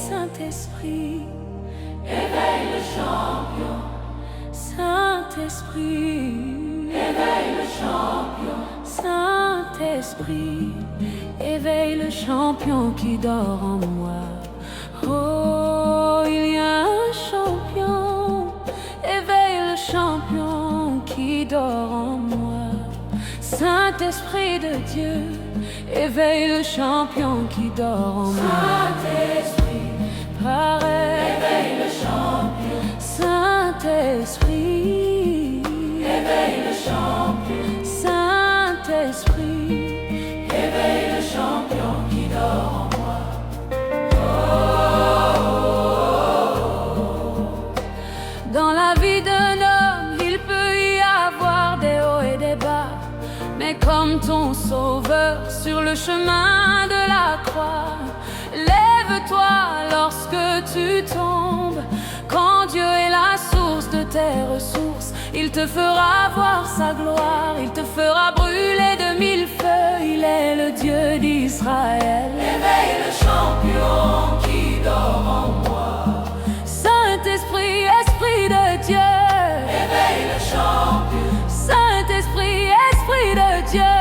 Saint-Esprit, éveille le champion. Saint-Esprit, éveille le champion. Saint-Esprit, éveille le champion qui dort en moi. Oh, il y a un champion, éveille le champion qui dort en moi. Saint-Esprit de Dieu, éveille le champion qui dort en moi. Saint-Esprit, pareil, éveille le champion. Saint-Esprit, éveille le champion. Saint-Esprit, éveille le champion qui dort en moi. Dans la vie d'un homme, il peut y avoir des hauts et des bas, mais comme ton sauveur sur le chemin de la croix, lève-toi lorsque tu tombes. Quand Dieu est la source de tes ressources, il te fera voir sa gloire, il te fera brûler de mille feux. Il est le Dieu d'Israël. Éveille le champion qui dort en moi. Saint-Esprit, Esprit de Dieu, éveille le champion. Saint-Esprit, Esprit de Dieu,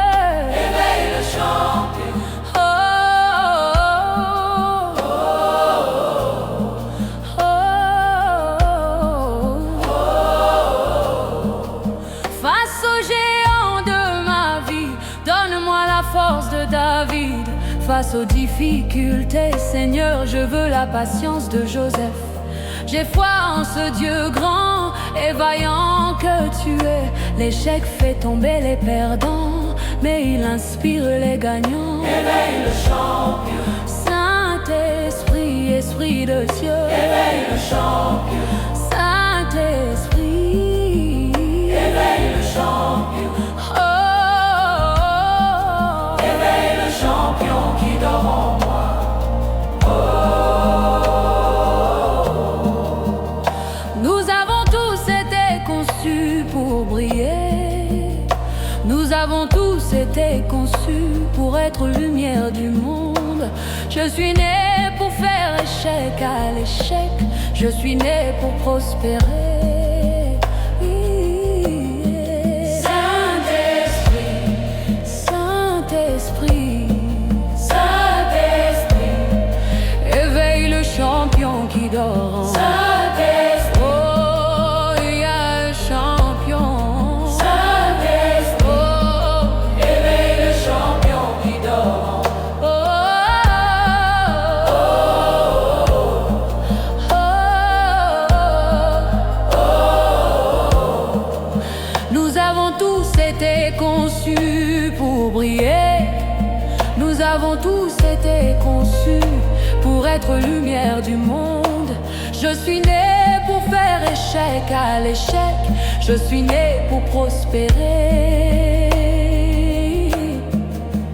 éveille le champion. Oh, oh, oh, oh, oh. Face aux géants de ma vie, donne-moi la force de David. Face aux difficultés, Seigneur, je veux la patience de Joseph. J'ai foi en ce Dieu grand et vaillant que tu es. L'échec fait tomber les perdants, mais il inspire les gagnants. Éveille le champion. Saint-Esprit, Esprit de Dieu, éveille le champion. Saint-Esprit, éveille le champion. Oh, oh, oh. Éveille le champion qui dort en moi. Oh, oh, oh. Nous avons tous été conçus pour briller. Nous avons tous été conçus pour être lumière du monde. Je suis né pour faire échec à l'échec. Je suis né pour prospérer. Saint-Esprit, Saint-Esprit, Saint-Esprit, éveille le champion qui dort en moi. Conçus pour briller. Nous avons tous été conçus pour être lumière du monde. Je suis né pour faire échec à l'échec. Je suis né pour prospérer.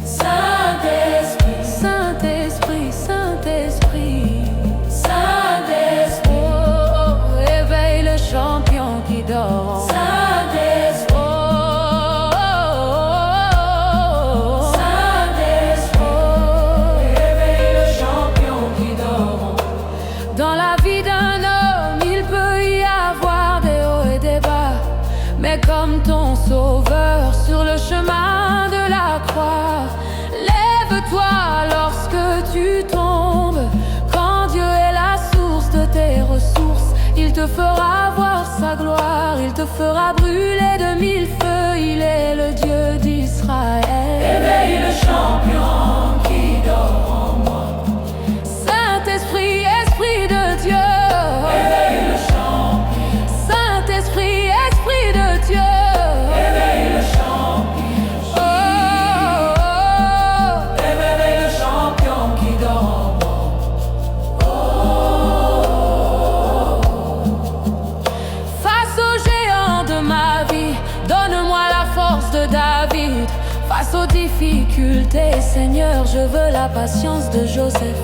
Saint-Esprit, Saint-Esprit, Saint-Esprit, Saint-Esprit, oh, oh, éveille le champion qui dort. Dans la vie d'un homme, il peut y avoir des hauts et des bas, mais comme ton sauveur sur le chemin de la croix, lève-toi lorsque tu tombes. Quand Dieu est la source de tes ressources, il te fera voir sa gloire, il te fera brûler de mille feux. Il est le Dieu d'Israël. Éveille le champion qui dort en moi. Saint-Esprit, Esprit de Dieu, éveille le champion. Saint-Esprit, Esprit de Dieu, éveille le champion. Oh, oh, oh. Éveille le champion qui dort en moi. Oh, oh, oh. Face aux géants de ma vie, donne-moi la force de David. Face aux difficultés, Seigneur, je veux la patience de Joseph.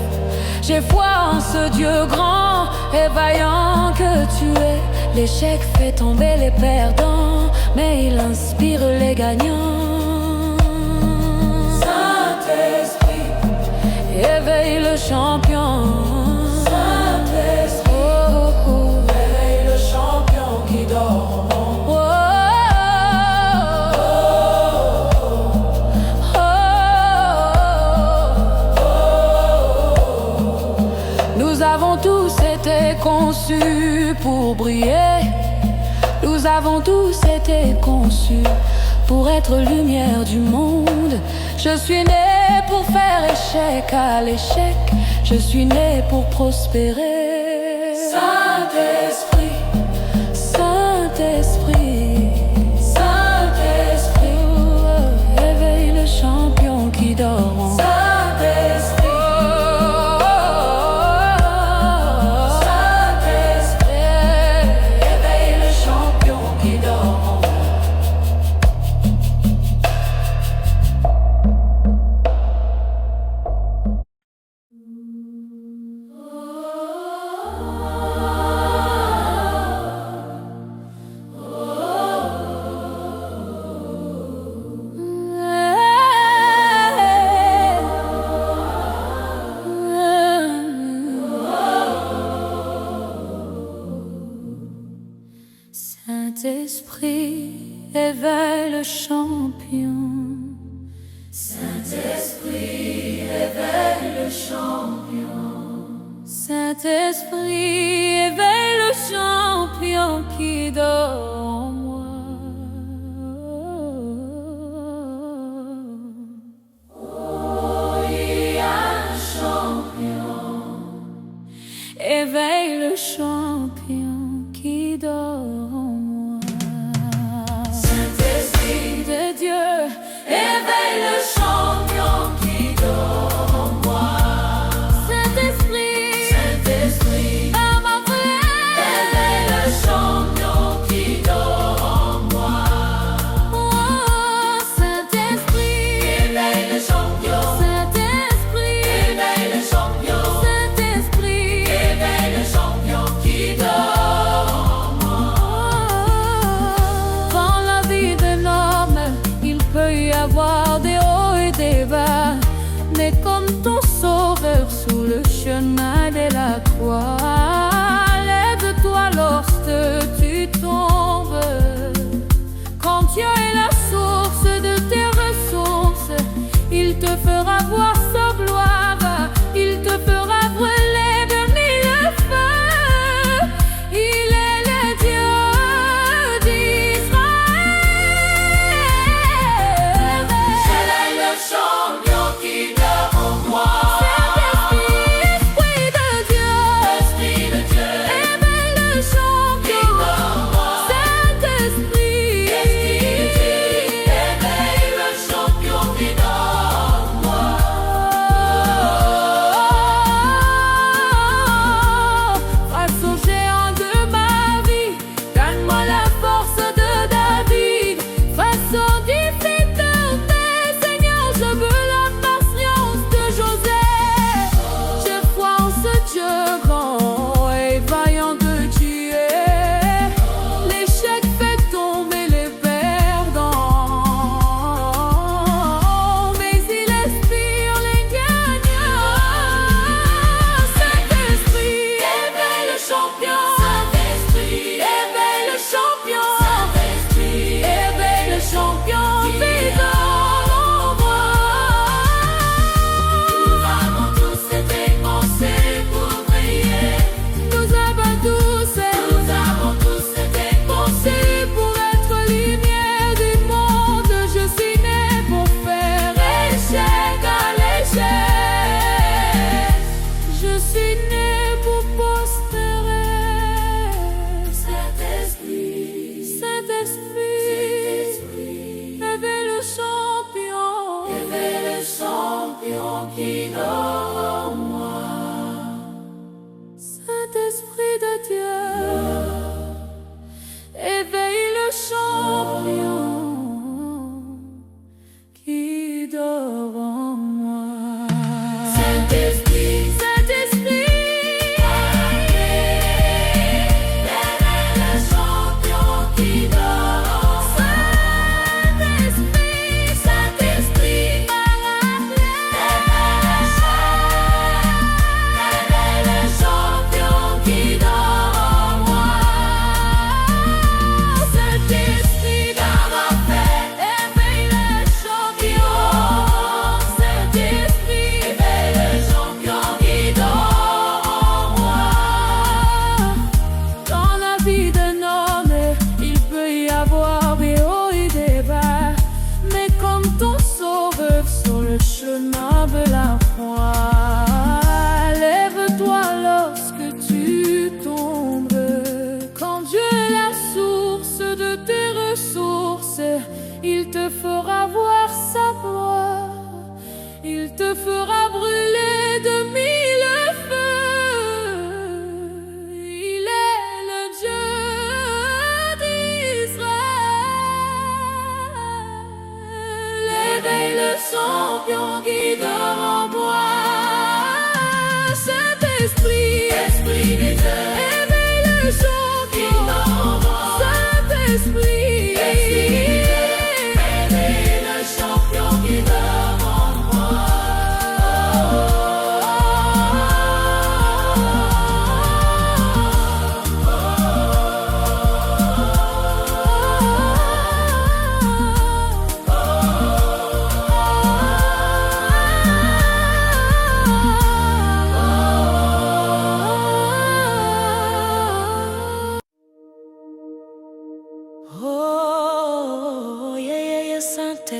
J'ai foi en ce Dieu grand et vaillant que tu es. L'échec fait tomber les perdants, mais il inspire les gagnants. Saint-Esprit, éveille le champion. avons tous été conçus pour briller. Nous avons tous été conçus pour être lumière du monde. Je suis né pour faire échec à l'échec. Je suis né pour prospérer. Saint-Esprit, Saint-Esprit, Saint-Esprit, éveille le champion qui dort en moi. Saint-Esprit, Saint-Esprit, éveille le champion qui dort en moi. Saint-Esprit, éveille le champion. Saint-Esprit, éveille le champion. Saint-Esprit, éveille le champion qui dort en moi. Oh, il y a un champion. Éveille le champion qui dort en moi. Saint-Esprit de Dieu, éveille le champion qui dort en moi. Saint-Esprit, Saint-Esprit, par ma prière, éveille le champion qui dort en moi. Oh, Saint-Esprit, éveille le champion. Saint-Esprit, éveille le champion. Saint-Esprit, éveille le champion qui dort en moi. Dans la vie d'un homme, il peut y avoir des hauts et des bas, mais comme ton sauveur sous le chemin de la croix, lève-toi lorsque tu tombes. Quand Dieu est la source de tes ressources, il te fera voir sa gloire, il te fera brûler de mille feux. Il est le Dieu d'Israël. Éveille le champion qui dort en moi. Saint-Esprit, Esprit de Dieu, Esprit de Dieu, éveille le champion qui dort en moi. Saint-Esprit, Esprit de Dieu, éveille le champion qui dort en moi. Face aux géants de ma vie, donne-moi la force de David. Face aux difficultés, Seigneur, je veux la patience de Joseph. Je crois en ce Dieu grand et vaillant que tu es. L'échec fait tomber les perdants, mais il inspire les gagnants. Saint-Esprit, éveille le champion. Saint-Esprit, éveille le champion. Saint-Esprit, éveille le champion qui dort en moi. Nous avons tous été conçus pour briller. Nous avons tous été conçus pour être lumière du monde. Je suis né pour faire échec à l'échec. Je suis né pour prospérer. Saint-Esprit, Saint-Esprit, éveille le champion qui dort en moi. Saint-Esprit de Dieu, éveille le champion qui dort en moi. Saint-Esprit, Saint-Esprit, éveille le champion qui dort en moi. Saint-Esprit, Saint-Esprit, par la prière, éveille le champion qui dort en moi.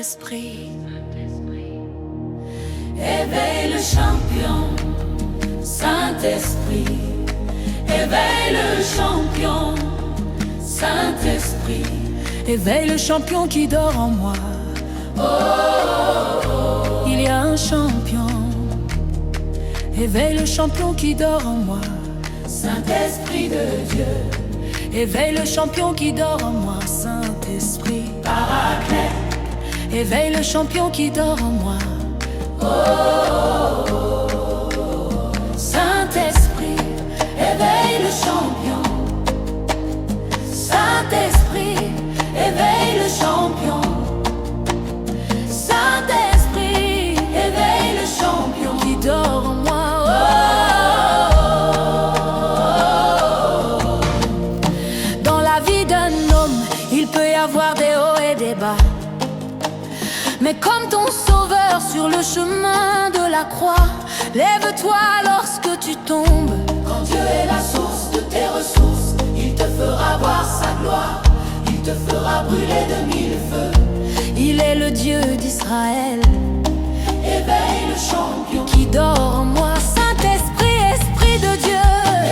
Saint-Esprit. Éveille le champion, Saint-Esprit. Éveille le champion, Saint-Esprit. Éveille le champion qui dort en moi. Oh, oh, oh. Il y a un champion. Éveille le champion qui dort en moi. Saint-Esprit de Dieu. Éveille le champion qui dort en moi. Saint-Esprit Paraclet. Éveille le champion qui dort en moi. Oh, oh, oh, oh. Saint-Esprit, éveille le champion. Saint-Esprit, éveille le champion. Saint-Esprit, éveille le champion qui dort en moi. Oh, oh, oh, oh. Dans la vie d'un homme, il peut y avoir des hauts et des bas. Mais comme ton sauveur sur le chemin de la croix, lève-toi lorsque tu tombes. Quand Dieu est la source de tes ressources, il te fera voir sa gloire. Il te fera brûler de mille feux. Il est le Dieu d'Israël. Éveille le champion qui dort en moi. Saint-Esprit, Esprit de Dieu.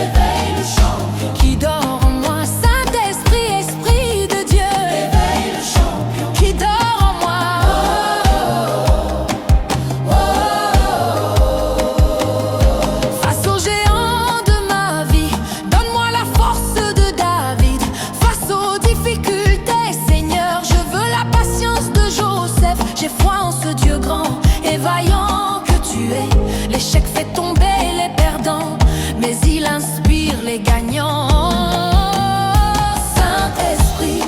Éveille le champion qui dort en moi. Saint-Esprit, Esprit de Dieu. Éveille le champion qui dort en moi. Face aux géants de ma vie, donne-moi la force de David. Face aux difficultés, Seigneur, je veux la patience de Joseph. J'ai foi en ce Dieu grand et vaillant que tu es. L'échec fait tomber les perdants, mais il inspire les gagnants. Saint-Esprit,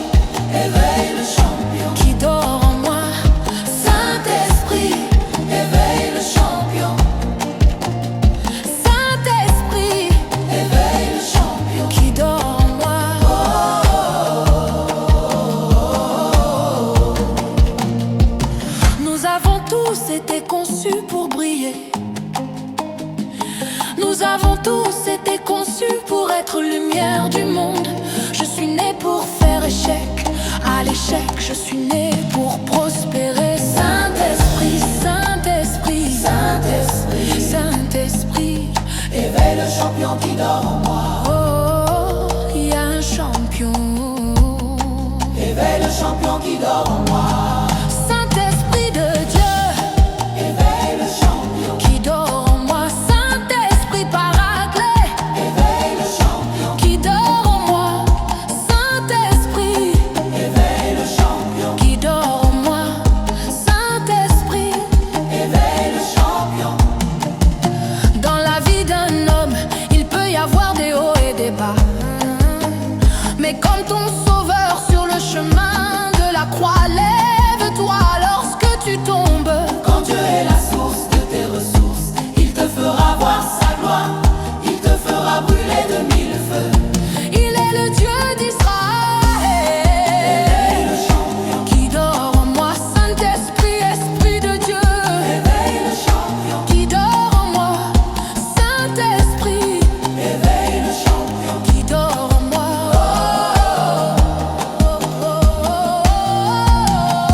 éveille le champion qui dort en moi. Saint-Esprit, éveille le champion. Saint-Esprit, éveille le champion qui dort en moi. Oh, oh, oh, oh. Nous avons tous été conçus pour briller. Nous avons tous été conçus pour être lumière du monde. Je suis né pour faire échec à l'échec. Je suis né pour prospérer. Saint-Esprit, Saint-Esprit, Saint-Esprit, Saint-Esprit, éveille le champion qui dort en moi. Oh, il y a un champion. Éveille le champion qui dort en moi. Saint-Esprit de Dieu. Éveille le champion qui dort en moi. Saint-Esprit Paraclet. Éveille le champion qui dort en moi. Saint-Esprit. Éveille le champion qui dort en moi. Saint-Esprit. Éveille le champion. Dans la vie d'un homme, il peut y avoir des hauts et des bas. Mais comme ton sauveur sur le chemin de la croix, lève-toi lorsque tu tombes. Quand Dieu est la source de tes ressources, il te fera voir sa gloire. Il te fera brûler de mille feux. Il est le Dieu d'Israël. Éveille le champion qui dort en moi. Saint-Esprit, Esprit de Dieu. Éveille le champion qui dort en moi. Saint-Esprit, éveille le champion qui dort en moi. Oh, oh, oh, oh, oh.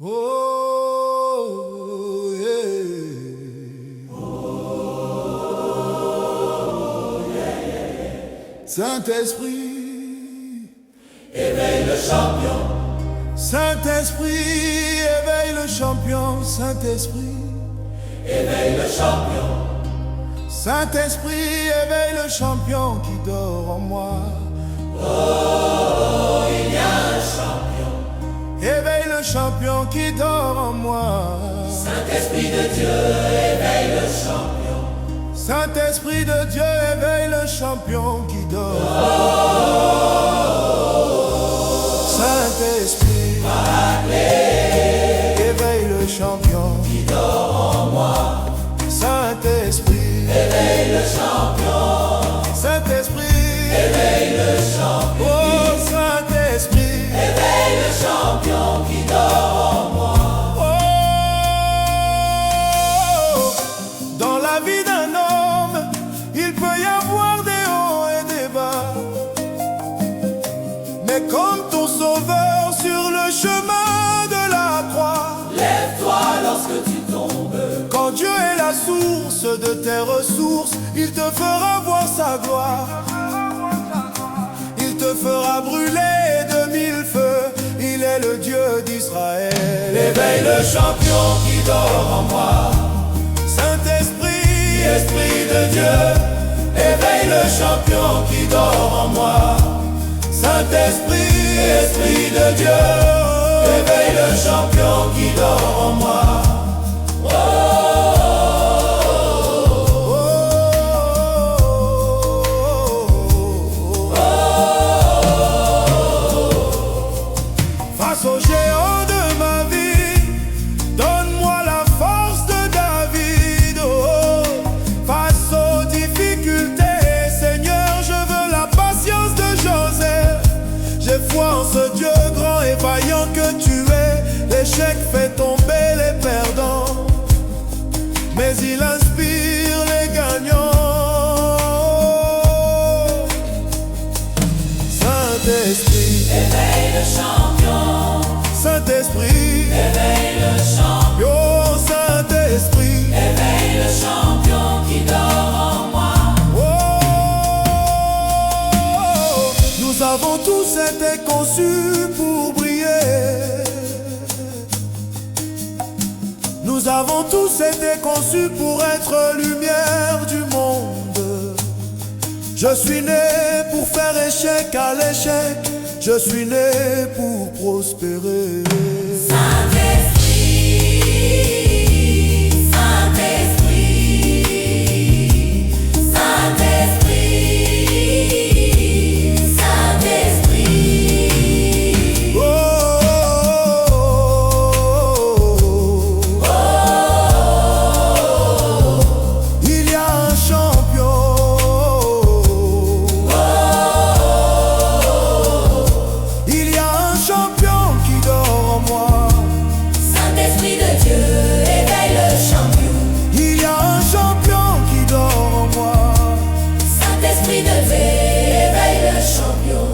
Oh, yeah. Saint-Esprit, éveille le champion. Saint-Esprit, éveille le champion. Saint-Esprit, éveille le champion. Saint-Esprit, éveille le champion qui dort en moi. Oh, il y a un champion. Éveille le champion qui dort en moi. Saint-Esprit de Dieu, éveille le champion. Saint-Esprit de Dieu, éveille le champion qui dort. Saint-Esprit, éveille le champion qui dort en moi. Saint-Esprit, éveille le champion. Saint-Esprit, éveille le champion. Oh Saint-Esprit, éveille le champion qui dort en moi. Oh, dans la vie d'un homme, il peut y avoir des hauts et des bas. Mais comme ton sauveur sur le chemin de la croix, lève-toi lorsque tu tombes. quand Dieu est la source de tes ressources, il te fera voir sa gloire. Il te fera brûler de mille feux. Il est le Dieu d'Israël. Éveille le champion qui dort en moi. Saint-Esprit, Esprit de Dieu, éveille le champion qui dort en moi. Saint-Esprit, Esprit de Dieu, éveille le champion qui dort en moi. Oh, face aux géants de ma vie, donne-moi la force de David. Oh, face aux difficultés, Seigneur, je veux la patience de Joseph. J'ai foi en ce Dieu grand et vaillant que tu es. L'échec fait tomber les perdants, mais il inspire les gagnants. Saint-Esprit, éveille le champion. Saint-Esprit, Éveille le champion. oh Saint-Esprit, Éveille le champion qui dort en moi. oh, nous avons tous été conçus pour briller. Nous avons tous été conçus pour être lumière du monde. Je suis né pour faire échec à l'échec. Je suis né pour prospérer. Saint-Esprit, Saint-Esprit, Saint-Esprit, Saint-Esprit. Oh, il y a un champion. Il y a un champion qui dort en moi. Saint-Esprit de Dieu, éveille le champion. Il y a un champion qui dort en moi. Saint-Esprit de Dieu, éveille le champion.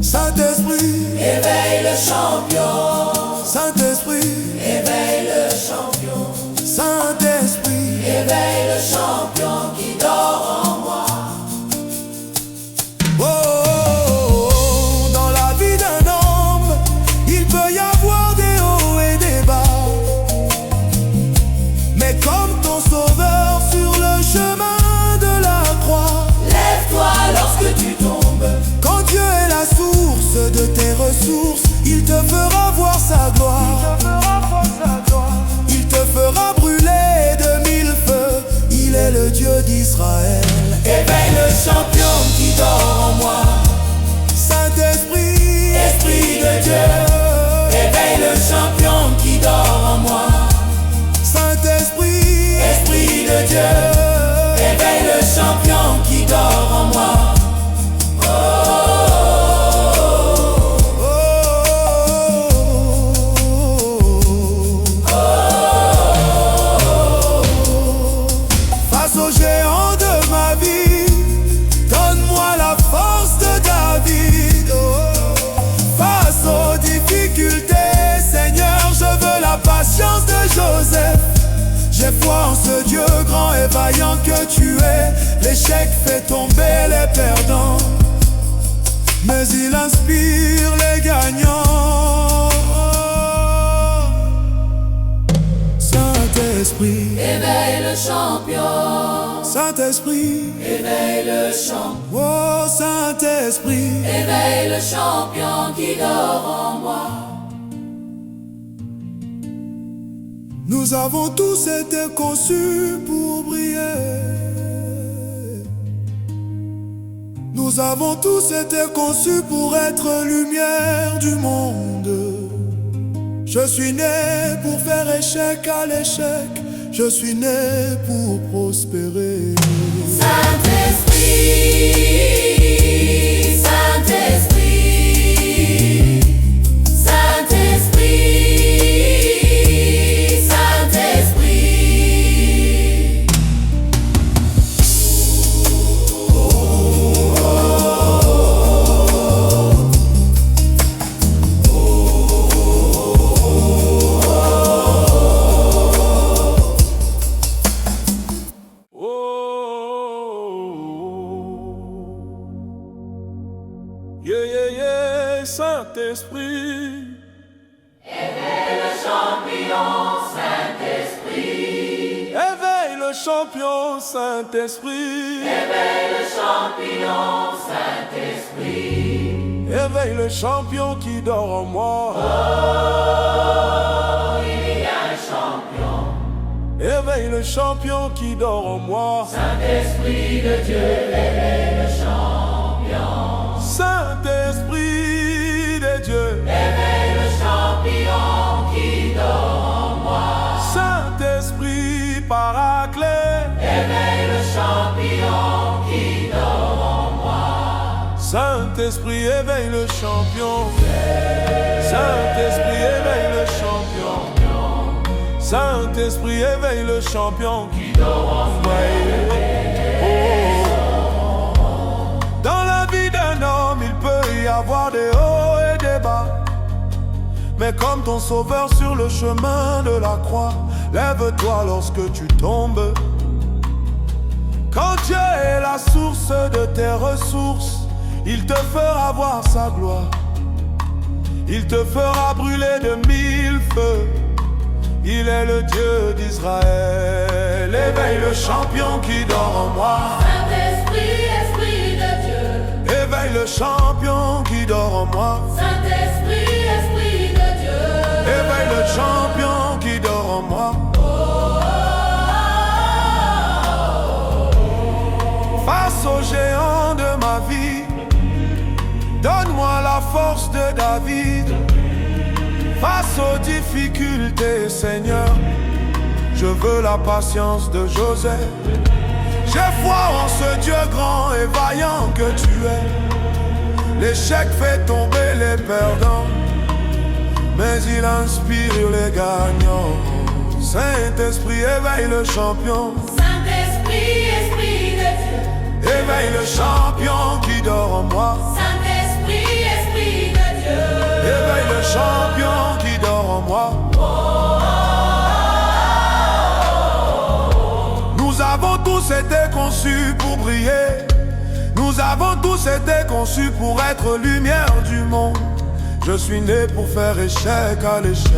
Saint-Esprit, Éveille le champion. Saint-Esprit, Éveille le champion. Saint-Esprit. Éveille le champion qui dort en moi. Oh, dans la vie d'un homme, il peut y avoir des hauts et des bas. Mais comme ton sauveur sur le chemin de la croix, Lève-toi lorsque tu tombes. quand Dieu est la source de tes ressources, il te fera voir sa gloire. Il te fera brûler de mille feux. Il est le Dieu d'Israël. Éveille le champion qui dort en moi. Saint-Esprit, Esprit de Dieu, éveille le champion qui dort en moi. Saint-Esprit, Esprit de Dieu, éveille le champion qui dort en moi. oh, face aux géants de ma vie, donne-moi la force de David. Oh, face aux difficultés, Seigneur, je veux la patience de Joseph. J'ai foi en ce Dieu grand et vaillant que tu es. L'échec fait tomber les perdants, mais il inspire les gagnants. Saint-Esprit, éveille le champion. Saint-Esprit, éveille le champion. Oh Saint-Esprit, éveille le champion qui dort en moi. Nous avons tous été conçus pour briller. Nous avons tous été conçus pour être lumière du monde. Je suis né pour faire échec à l'échec. Je suis né pour prospérer. Saint-Esprit, Saint-Esprit, Saint-Esprit, Saint-Esprit. Yeah, yeah, yeah, Saint-Esprit. Éveille le champion, Saint-Esprit. Éveille le champion, Saint-Esprit. Éveille le champion, Saint-Esprit. Éveille le champion qui dort en moi. Oh, il y a un champion. Éveille le champion qui dort en moi. Saint-Esprit de Dieu, éveille le champion. Saint-Esprit de Dieu, Éveille le champion qui dort en moi. Saint-Esprit paraclet. Éveille le champion qui dort en moi. Saint-Esprit éveille le champion. Saint-Esprit éveille le champion. Saint-Esprit éveille le champion qui dort en moi. Dans la vie d'un homme, il peut y avoir des hauts et des bas. Mais comme ton sauveur sur le chemin de la croix, lève-toi lorsque tu tombes. Quand Dieu est la source de tes ressources, il te fera voir sa gloire. Il te fera brûler de 1000 feux. Il est le Dieu d'Israël. Éveille le champion qui dort en moi. Saint-Esprit, Esprit de Dieu. Éveille le champion qui dort en moi. Saint-Esprit, Esprit de Dieu. Éveille le champion qui dort en moi. Face aux géants de ma vie, donne-moi la force de David. Face aux difficultés, Seigneur, je veux la patience de Joseph. J'ai foi en ce Dieu grand et vaillant que tu es. L'échec fait tomber les perdants, mais il inspire les gagnants. Saint-Esprit, éveille le champion. Saint-Esprit, Esprit de Dieu. Éveille le champion qui dort en moi. Saint-Esprit, Esprit de Dieu. Éveille le champion qui dort en moi. Nous avons tous été conçus pour briller. Nous avons tous été conçus pour être lumière du monde. Je suis né pour faire échec à l'échec.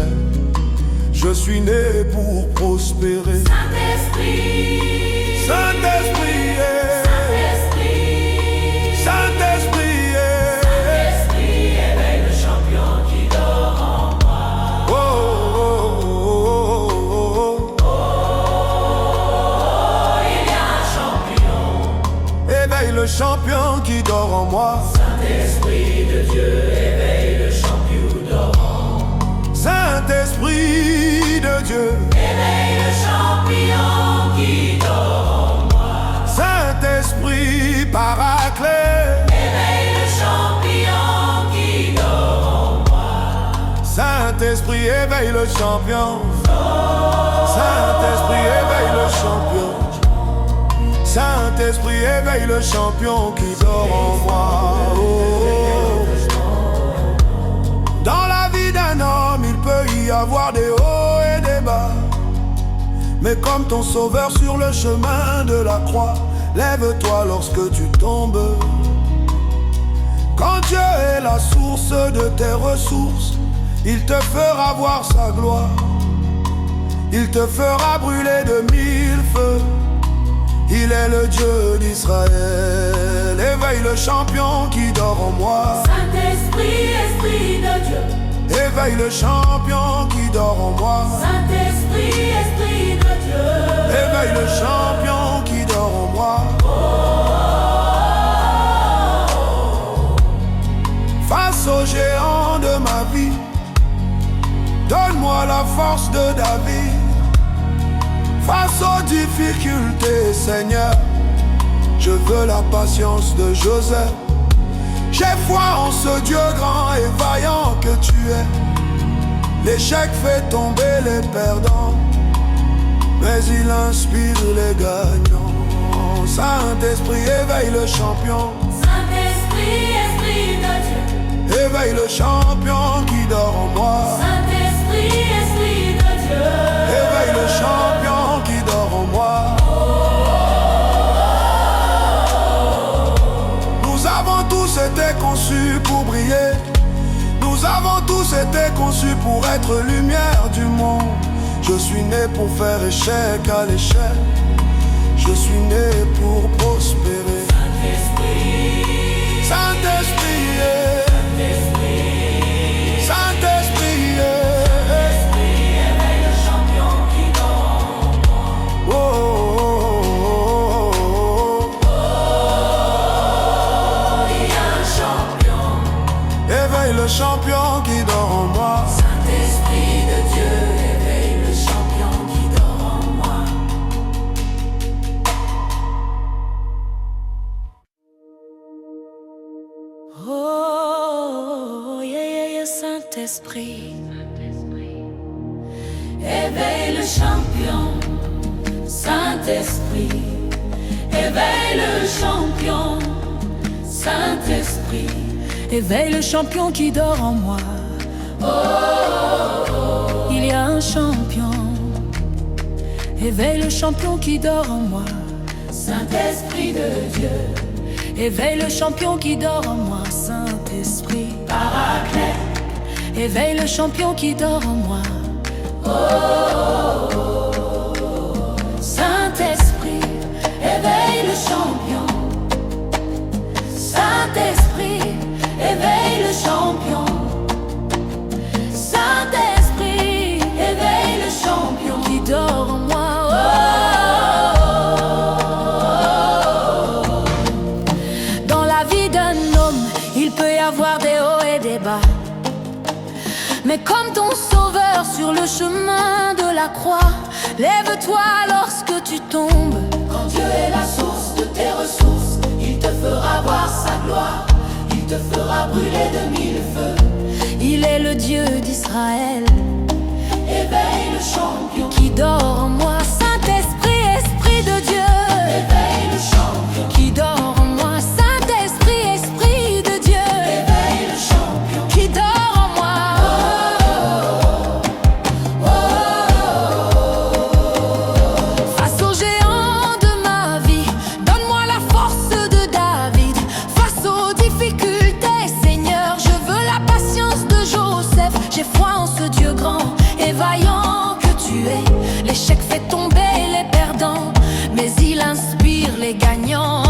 Je suis né pour prospérer. Saint-Esprit, Saint-Esprit, Saint-Esprit, Saint-Esprit, Saint-Esprit, éveille le champion qui dort en moi. oh, oh, oh, oh, oh. Il y a un champion. Éveille le champion qui dort en moi. Saint-Esprit de Dieu, éveille le champion dort. Saint-Esprit de Dieu, Éveille le champion qui dort en moi. Saint-Esprit paraclet. Éveille le champion qui dort en moi. Saint-Esprit éveille le champion. Saint-Esprit éveille le champion. Saint-Esprit éveille le champion qui dort en moi. Oh. Dans la vie d'un homme, il peut y avoir des hauts et des mais comme ton sauveur sur le chemin de la croix. Lève-toi lorsque tu tombes. Quand Dieu est la source de tes ressources, il te fera voir sa gloire. Il te fera brûler de 1000 feux. Il est le Dieu d'Israël. Éveille le champion qui dort en moi. Saint-Esprit, Esprit de Dieu. Éveille le champion qui dort en moi. Saint-Esprit, Esprit de Dieu. Éveille le champion qui dort en moi. Face aux géants de ma vie, donne-moi la force de David. Face aux difficultés, Seigneur, je veux la patience de Joseph. J'ai foi en ce Dieu grand et vaillant que tu es. L'échec fait tomber les perdants, mais il inspire les gagnants. Saint-Esprit, éveille le champion. Saint-Esprit, Esprit de Dieu. Éveille le champion qui dort en moi. Saint-Esprit, Esprit de Dieu. Éveille le champion qui dort en moi. Nous avons tous été conçus pour briller. Nous avons tous été conçus pour être lumière du monde. Je suis né pour faire échec à l'échec. Je suis né pour prospérer. Saint-Esprit, Saint-Esprit, Saint-Esprit, éveille le champion qui dort en moi. oh, oh, oh, oh. Il y a un champion. Éveille le champion qui dort en moi. Saint-Esprit de Dieu, éveille le champion qui dort en moi. Oh, yeah, yeah, yeah, Saint-Esprit, éveille le champion. Saint-Esprit, éveille le champion. Saint-Esprit, éveille le champion qui dort en moi. Oh, il y a un champion. Éveille le champion qui dort en moi. Saint-Esprit de Dieu, éveille le champion qui dort en moi. Saint-Esprit, Paraclet, éveille le champion qui dort en moi. Oh, Saint-Esprit, éveille le champion. Saint-Esprit, éveille le champion. Saint-Esprit, éveille le champion qui dort en moi. Dans la vie d'un homme, il peut y avoir des hauts et des bas. Mais comme ton sauveur sur le chemin de la croix, lève-toi lorsque tu tombes. Quand Dieu est la source de tes ressources, il te fera voir sa gloire. Il te fera brûler de 1000 feux. Il est le Dieu d'Israël. Éveille le champion qui dort en moi. Saint-Esprit, Esprit de Dieu, éveille le champion qui dort en moi. Saint-Esprit, Esprit de Dieu, éveille le champion qui dort en moi. Face aux géants de ma vie, donne-moi la force de David. Face aux difficultés, Seigneur, je veux la patience de Joseph. J'ai foi en ce Dieu grand et vaillant que tu es. L'échec fait tomber les perdants, mais il inspire les gagnants.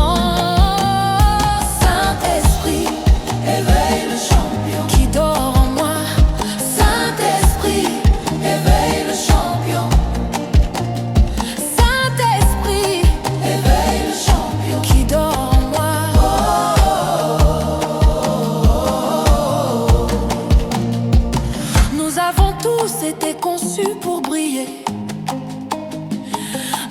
Saint-Esprit, éveille le champion qui dort en moi. Saint-Esprit, éveille le champion. Saint-Esprit, éveille le champion qui dort en moi. Nous avons tous été conçus pour briller.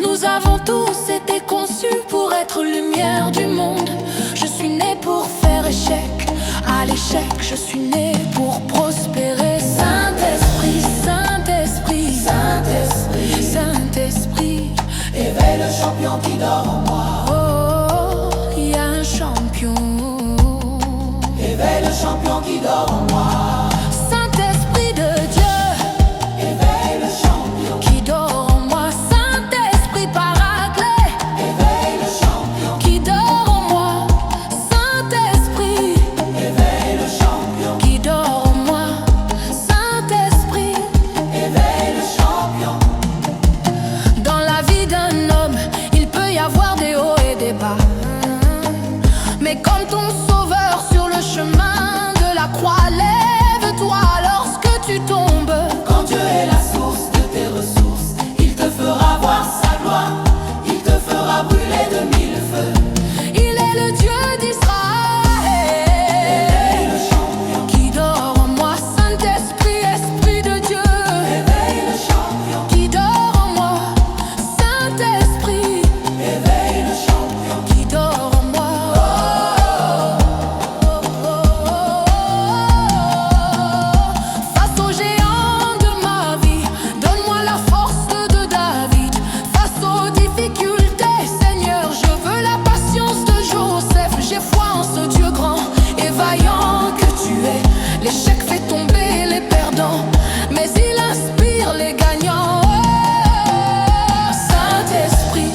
Nous avons tous été conçus pour être lumière du monde. Je suis né pour faire échec à l'échec. Je suis né pour prospérer. Saint-Esprit, Saint-Esprit, Saint-Esprit, Saint-Esprit, éveille le champion qui dort en moi. Oh, il y a un champion. Éveille le champion qui dort en moi. Saint-Esprit de Dieu, éveille le champion qui dort en moi. Saint mais comme ton sauveur sur le chemin de la croix. Lève-toi lorsque tu tombes. Quand Dieu est la source de tes ressources, il te fera voir sa gloire, il te fera brûler de mille feux. Il est le Dieu d'Israël, Le champion, qui dort en moi. Saint-Esprit, Esprit de Dieu, éveille le champion, qui dort en moi. Saint-Esprit, éveille le champion. qui dort en moi. Face aux géants de ma vie, donne-moi la force de David. Face aux difficultés, Seigneur, je veux la patience de Joseph. J'ai foi en ce Dieu grand et vaillant que tu es. L'échec fait tomber les perdants, mais il inspire les gagnants. Saint-Esprit,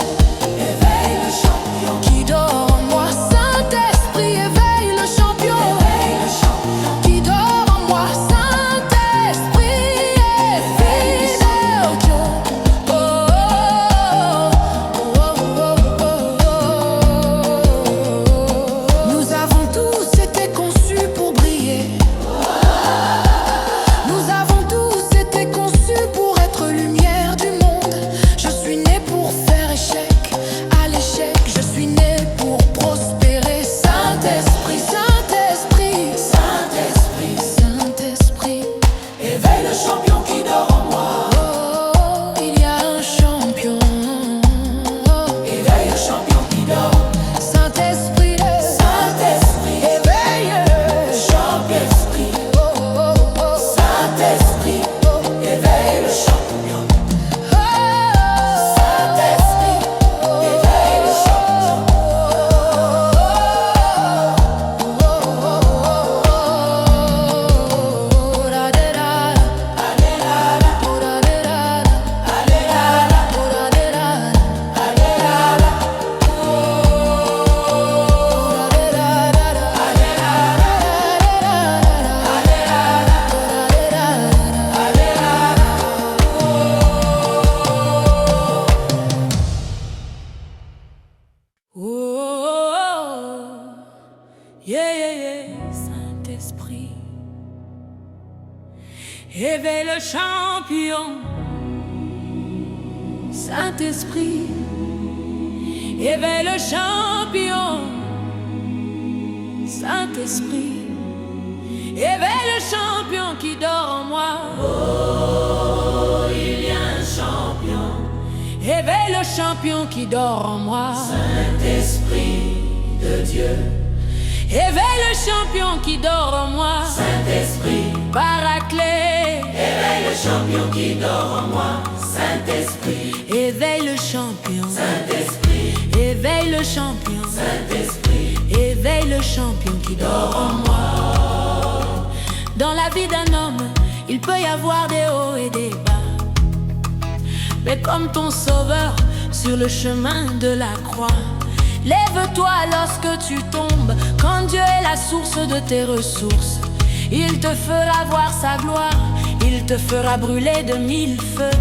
Éveille le champion, qui dort en moi. Saint-Esprit, éveille le champion, éveille le champion. qui dort en moi. Saint-Esprit, fidèle Dieu. Oh, oh, oh, oh, oh, oh. Nous avons tous été conçus pour briller. Nous avons tous été conçus pour être lumière du monde. Je suis né pour faire échec à l'échec. Je suis né pour prospérer. Saint-Esprit, Saint-Esprit, Saint-Esprit, Saint-Esprit. éveille le champion qui dort en moi. Oh, il y a un champion. Éveille le champion qui dort. Saint-Esprit, Saint-Esprit, éveille. Saint-Esprit, Oh, oh, oh. Saint-Esprit, éveille le champion. Oh. Saint-Esprit, éveille le champion. Oh, yeah, yeah, yeah. Saint-Esprit, éveille le champion. Saint-Esprit, éveille le champion. Saint-Esprit, éveille le champion qui dort en moi. Oh, il y a un champion, Éveille le champion qui dort en moi. Saint-Esprit de Dieu. Éveille le champion qui dort en moi. Saint-Esprit, Paraclet, éveille le champion qui dort en moi. Saint-Esprit, éveille le champion. Saint-Esprit, Éveille le champion. Saint-Esprit, Éveille le champion qui dort en moi. Dans la vie d'un homme, il peut y avoir des hauts et des bas. Mais comme ton sauveur sur le chemin de la croix, lève-toi lorsque tu tombes. Quand Dieu est la source de tes ressources, il te fera voir sa gloire, il te fera brûler de mille feux.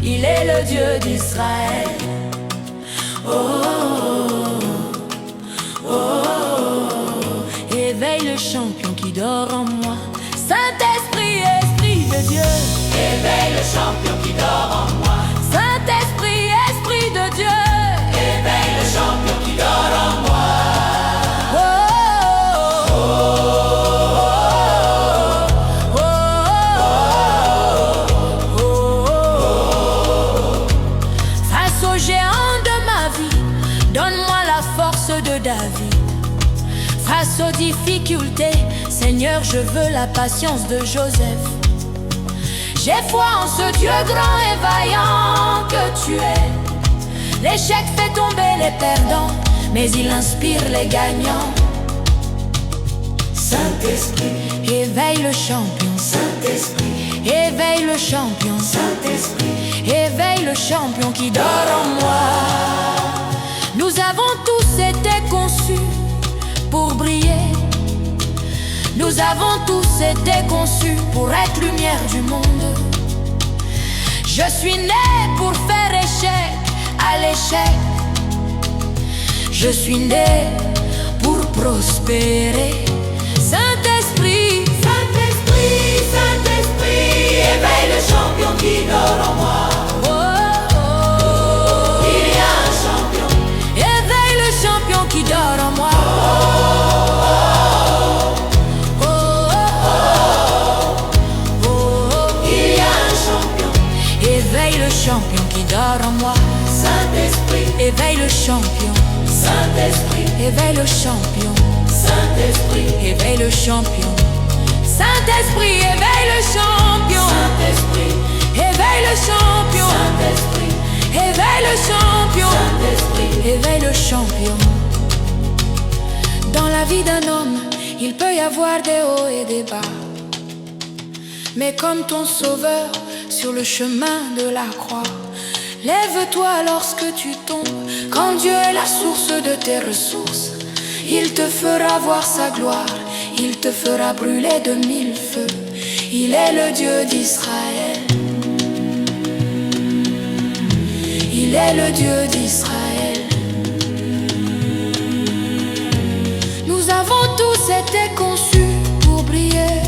Il est le Dieu d'Israël. Oh, oh, oh. Éveille le champion qui dort en moi. Saint-Esprit, Esprit de Dieu, éveille le champion qui dort en moi. Saint-Esprit, Esprit de Dieu, Éveille le champion qui dort en moi. oh, oh, oh, oh. Face aux géants de ma vie, donne-moi la force de David. Face aux difficultés, Seigneur, je veux la patience de Joseph. J'ai foi en ce Dieu grand et vaillant que tu es. L'échec fait tomber les perdants, mais il inspire les gagnants. Saint-Esprit, Éveille le champion. Saint-Esprit, Éveille le champion. Saint-Esprit, Éveille le champion qui dort en moi. Nous avons tous été conçus pour briller. Nous avons tous été conçus pour être lumière du monde. Je suis né pour faire échec à l'échec. Je suis né pour prospérer. Saint-Esprit, Saint-Esprit, Saint-Esprit, éveille le champion qui dort en moi. Il y a un champion. éveille le champion qui dort en moi. Il y a un champion. Éveille le champion qui dort en moi. Saint-Esprit, Éveille le champion. Saint-Esprit, Éveille le champion. Saint-Esprit, Éveille le champion. Saint-Esprit, éveille le champion. Saint-Esprit, Éveille le champion. Saint-Esprit, Éveille le champion. Saint-Esprit. Éveille le champion. Dans la vie d'un homme, il peut y avoir des hauts et des bas. Mais comme ton sauveur sur le chemin de la croix, lève-toi lorsque tu tombes. Quand Dieu est la source de tes ressources, il te fera voir sa gloire. Il te fera brûler de mille feux. Il est le Dieu d'Israël. Il est le Dieu d'Israël. Nous avons tous été conçus pour briller.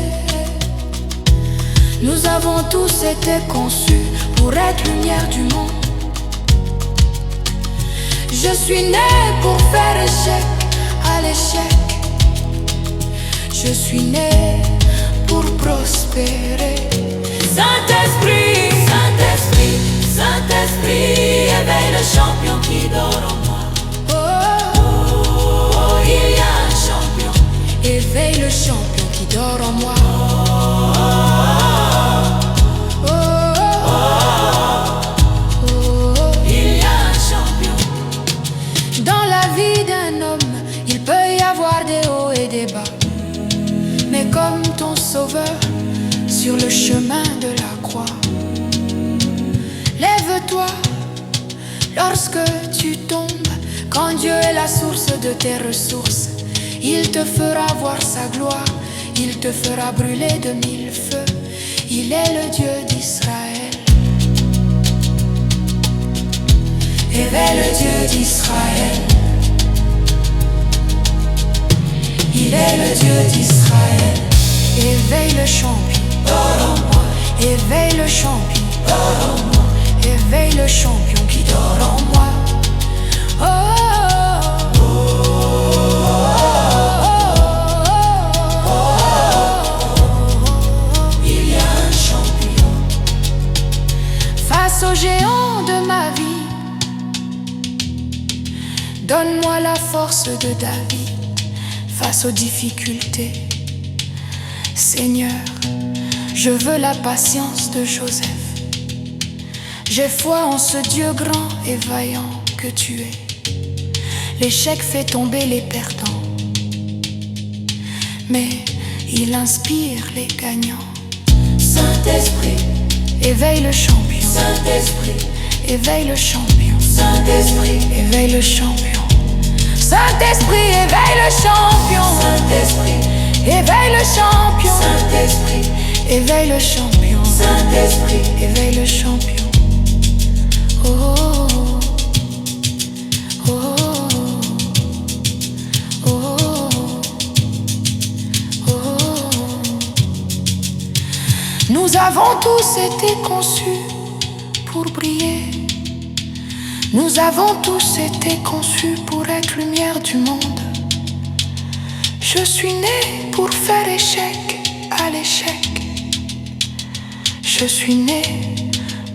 Nous avons tous été conçus pour être lumière du monde. Je suis né pour faire échec à l'échec. Je suis né pour prospérer. Saint-Esprit, Saint-Esprit, Saint-Esprit, éveille le champion qui dort en moi. oh, Il y a un champion. éveille le champion qui dort en moi. Il y a un champion. Dans la vie d'un homme, il peut y avoir des hauts et des bas. Mais comme ton sauveur sur le chemin de la croix, lève-toi lorsque tu tombes. Quand Dieu est la source de tes ressources, il te fera voir sa gloire. Il te fera brûler de mille feux. Il est le Dieu d'Israël. Éveille le Dieu d'Israël. Il est le Dieu d'Israël. Éveille le champion. Dors en moi. Éveille le champion. Dors en moi. Éveille le champion qui dort en moi. Il y a un champion. Face aux géants de ma vie, donne-moi la force de David. Face aux difficultés, Seigneur, je veux la patience de Joseph. J'ai foi en ce Dieu grand et vaillant que tu es. L'échec fait tomber les perdants, mais il inspire les gagnants. Saint-Esprit, Éveille le champion. Saint-Esprit, Éveille le champion. Saint-Esprit, Éveille le champion. Saint-Esprit, éveille le champion. Saint-Esprit, Éveille le champion. Saint-Esprit, Éveille le champion. Saint-Esprit. Éveille le champion. Oh, oh, oh, oh, oh. Nous avons tous été conçus pour briller. Nous avons tous été conçus pour être lumière du monde. Je suis né pour faire échec à l'échec. Je suis né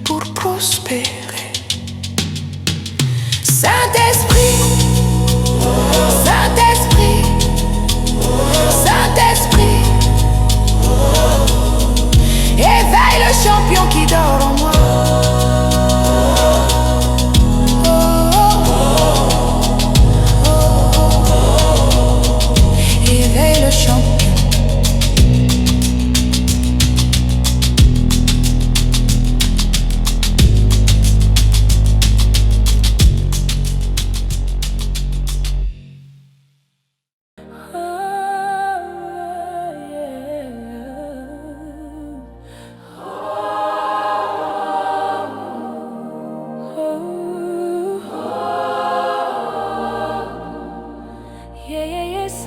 pour prospérer. Saint-Esprit, Saint-Esprit, Saint-Esprit, éveille le champion qui dort en moi. Éveille le champion.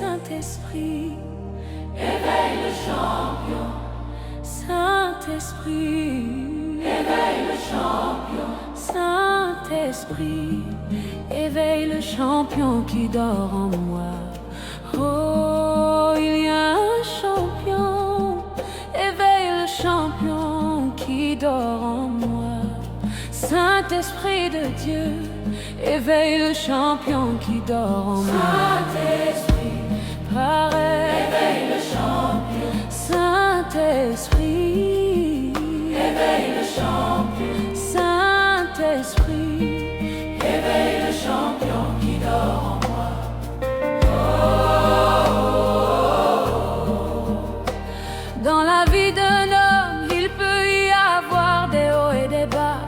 Saint-Esprit, éveille le champion. Saint-Esprit, éveille le champion. Saint-Esprit, éveille le champion qui dort en moi. Oh, il y a un champion, éveille le champion qui dort en moi. Saint-Esprit de Dieu, éveille le champion qui dort en moi. Saint-Esprit, pareil, éveille le champion. Saint-Esprit, éveille le champion. Saint-Esprit, éveille le champion qui dort en moi. Dans la vie d'un homme, il peut y avoir des hauts et des bas,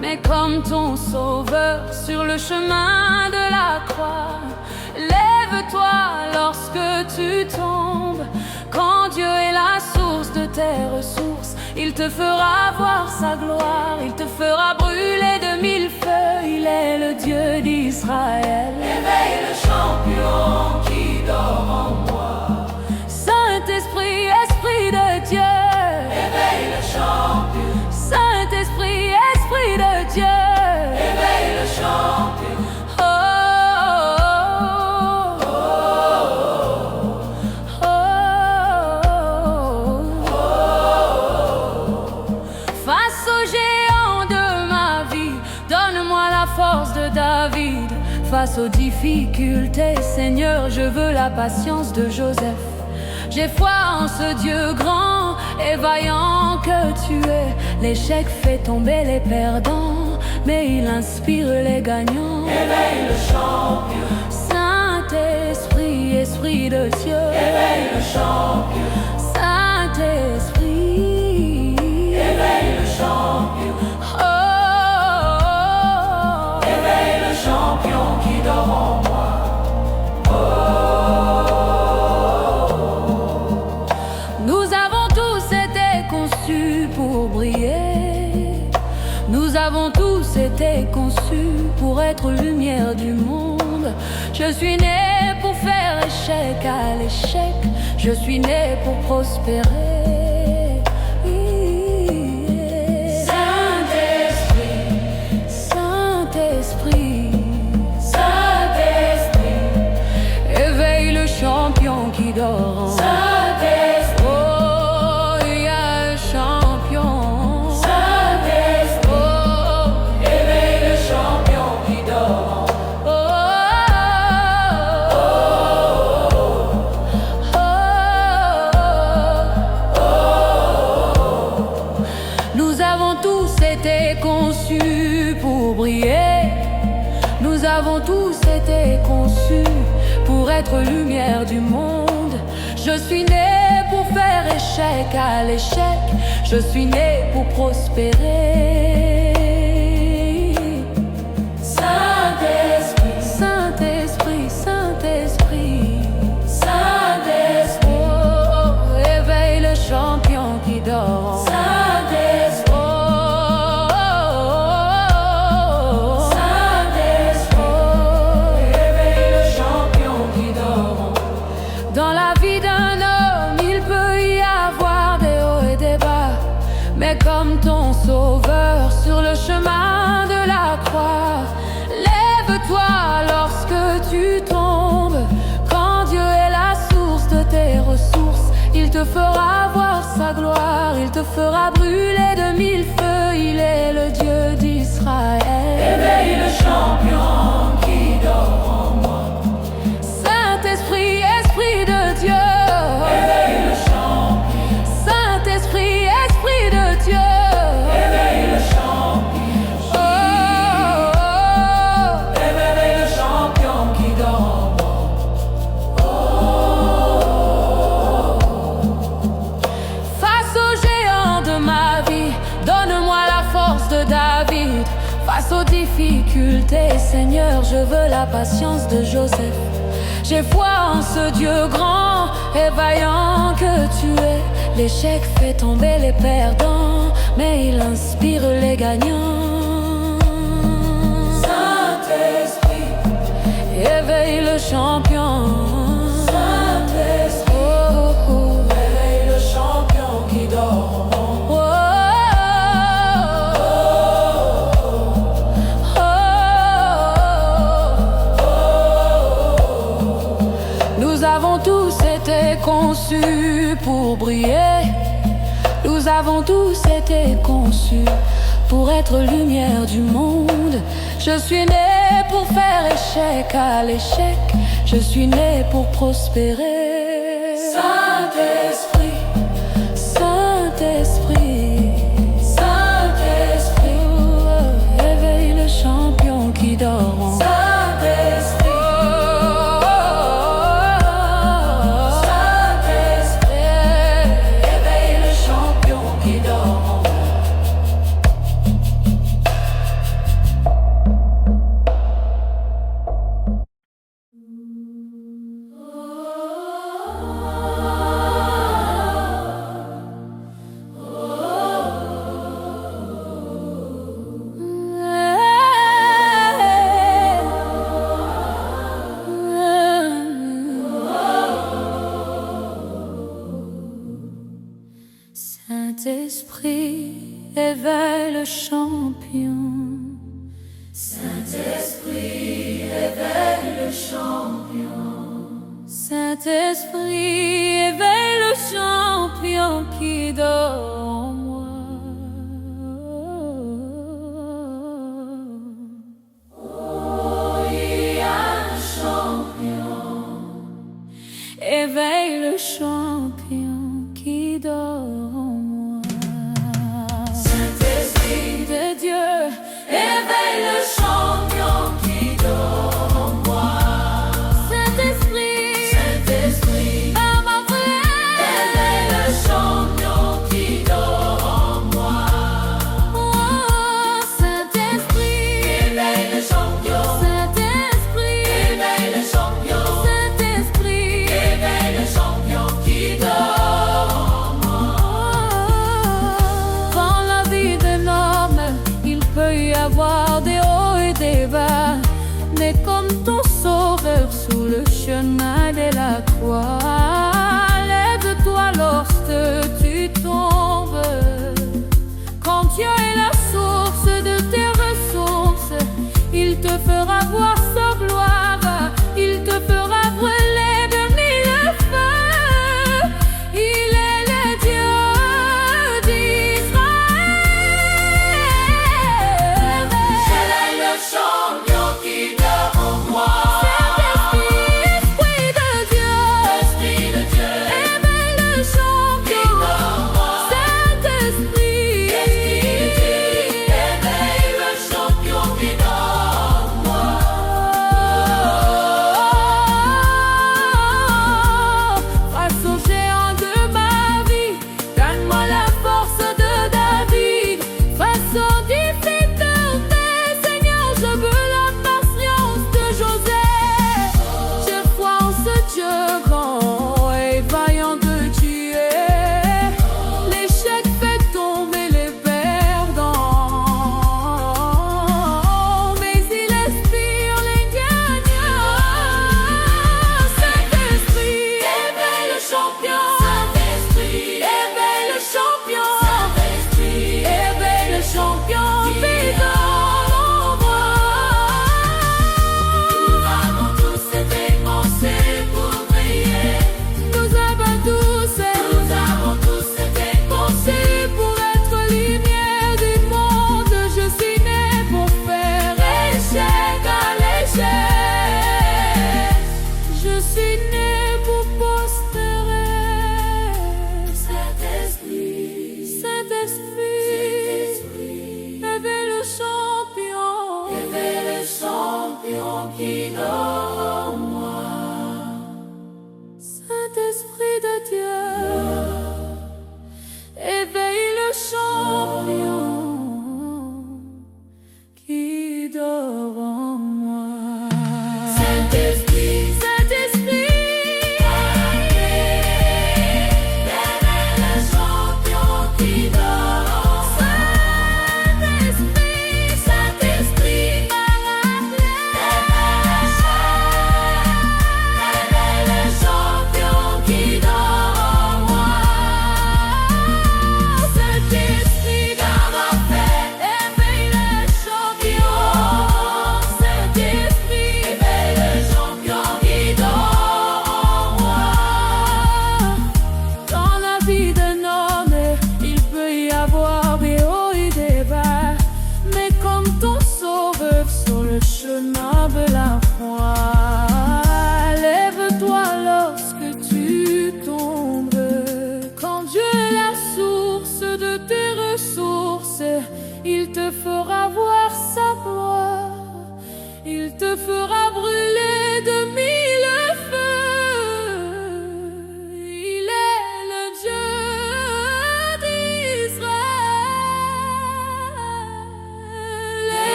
mais comme ton sauveur sur le chemin de la croix, lève-toi lorsque tu tombes. Quand Dieu est la source de tes ressources, il te fera voir sa gloire, il te fera brûler de mille feux. Il est le Dieu d'Israël. Éveille le champion qui dort en moi. Saint-Esprit, Esprit de Dieu, éveille le champion. Saint-Esprit, Esprit de Dieu, éveille le champion. Oh, oh, oh, oh, oh. Face aux géants de ma vie, donne-moi la force de David. Face aux difficultés, Seigneur, je veux la patience de Joseph. J'ai foi en ce Dieu grand et vaillant que tu es. L'échec fait tomber les perdants, mais il inspire les gagnants. Éveille le champion. Saint-Esprit, Esprit de Dieu, éveille le champion. Saint-Esprit, éveille le champion. Oh, oh, oh. Éveille le champion qui dort en moi. Oh. Nous avons tous été conçus pour briller. Nous avons tous été conçus pour être lumière du monde. Je suis né pour faire échec à l'échec. Je suis né pour prospérer. Saint-Esprit, Saint-Esprit, Saint-Esprit, éveille le champion qui dort en moi. Conçus pour briller. Nous avons tous été conçus pour être lumière du monde. Je suis né pour faire échec à l'échec. Je suis né pour prospérer. Saint-Esprit, Saint-Esprit, Saint-Esprit, Saint-Esprit, oh, oh, éveille le champion qui dort. Saint-Esprit, comme ton sauveur sur le chemin de la croix. Lève-toi lorsque tu tombes. Quand Dieu est la source de tes ressources, il te fera voir sa gloire, il te fera brûler de mille feux. Il est le Dieu d'Israël. Éveille le champion qui dort en moi. Saint-Esprit, Esprit de Dieu, éveille le champion. Saint-Esprit, Esprit de Dieu, éveille le champion. Oh, oh, oh. Éveille le champion qui dort en moi. Oh, oh, oh. Face aux géants de ma vie, donne-moi la force de David. Face aux difficultés, Seigneur, je veux la patience de Joseph. J'ai foi en ce Dieu grand et vaillant que tu es. L'échec fait tomber les perdants, mais il inspire les gagnants. Saint-Esprit, éveille le champion. conçus pour briller. Nous avons tous été conçus pour être lumière du monde. Je suis né pour faire échec à l'échec. Je suis né pour prospérer. Saint-Esprit, Saint-Esprit, Saint-Esprit, éveille le champion qui dort en Saint-Esprit, Saint-Esprit, éveille le champion qui dort en Saint-Esprit, éveille le champion. Saint-Esprit, éveille le champion. Saint-Esprit, éveille le champion qui dort en moi. Oh, il y a un champion. Éveille le champion qui dort en moi. Saint-Esprit de Dieu, éveille le champion qui dort en moi. Saint-Esprit, Saint-Esprit, à ma frère, éveille le champion qui dort en moi. Oh, Saint-Esprit, éveille le champion. Saint-Esprit, éveille le champion. Saint-Esprit, éveille le champion qui dort en moi. Dans la vie d'un homme, il peut y avoir des hauts et des bas, mais comme ton sauveur sous le chemin de la croix, lève-toi lorsque tu tombes. Quand Dieu est la source de tes ressources, il te fera voir sa gloire, il te fera brûler de mille feux. Il est le Dieu d'Israël. Éveille le champion qui dort en moi. Saint-Esprit, Esprit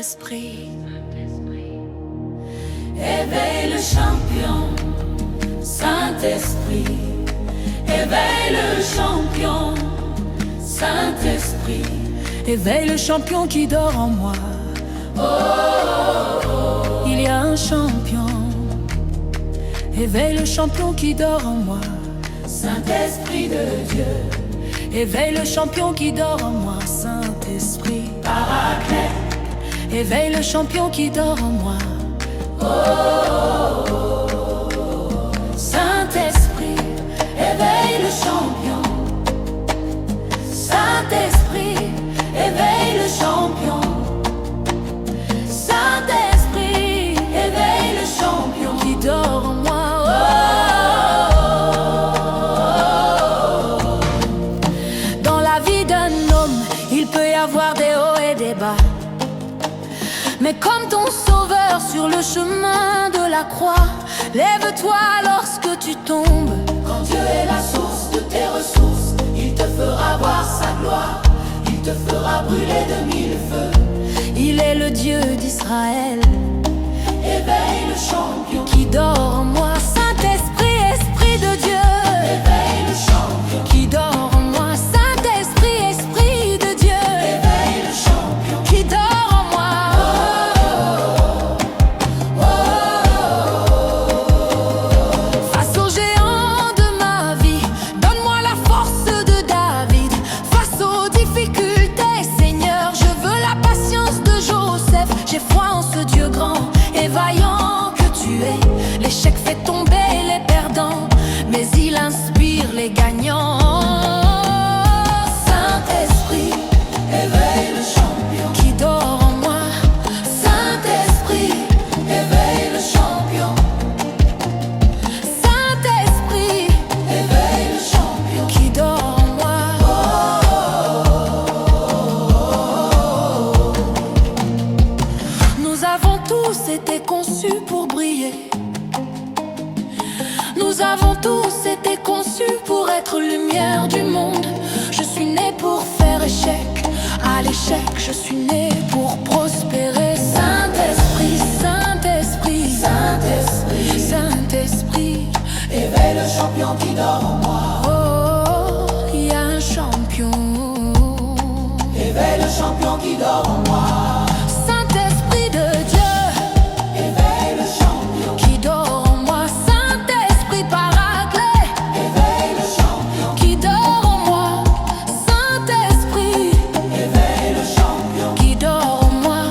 Saint-Esprit. Éveille le champion, Saint-Esprit. Éveille le champion, Saint-Esprit. Éveille le champion qui dort en moi. Il y a un champion. Éveille le champion qui dort en moi. Saint-Esprit de Dieu. Éveille le champion qui dort en moi. Saint-Esprit. Paraclet. Éveille le champion qui dort en moi. Saint-Esprit, éveille le champion. Saint-Esprit, éveille le champion. Saint-Esprit, éveille le champion qui dort en moi. Dans la vie d'un homme, il peut y avoir des hauts et des bas. Mais comme ton sauveur sur le chemin de la croix, lève-toi lorsque tu tombes. Quand Dieu est la source de tes ressources, il te fera voir sa gloire. Il te fera brûler de mille feux. Il est le Dieu d'Israël. Éveille le champion qui dort en moi. Saint-Esprit, Esprit de Dieu. Éveille le champion qui dort en moi. Saint-Esprit, Esprit de Dieu. Éveille le champion qui dort en moi. Face aux géants de ma vie, donne-moi la force de David. Face aux difficultés, Seigneur, je veux la patience de Joseph. J'ai foi en ce Dieu grand et vaillant que tu es. L'échec fait tomber les perdants, mais il inspire les gagnants. Saint-Esprit, éveille le champion qui dort en moi. Saint-Esprit, éveille le champion. Saint-Esprit, éveille le champion qui dort en moi. Nous avons tous été conçus pour briller. Nous avons tous été conçus pour être lumière du monde. Je suis né pour faire échec à l'échec. Je suis né pour prospérer. Saint-Esprit, Saint-Esprit, Saint-Esprit, Saint-Esprit, éveille le champion qui dort en moi. Oh, il y a un champion. Éveille le champion qui dort en moi. Saint-Esprit de Dieu, éveille le champion qui dort en moi. Saint-Esprit Paraclet, éveille le champion qui dort en moi. Saint-Esprit, éveille le champion qui dort en moi.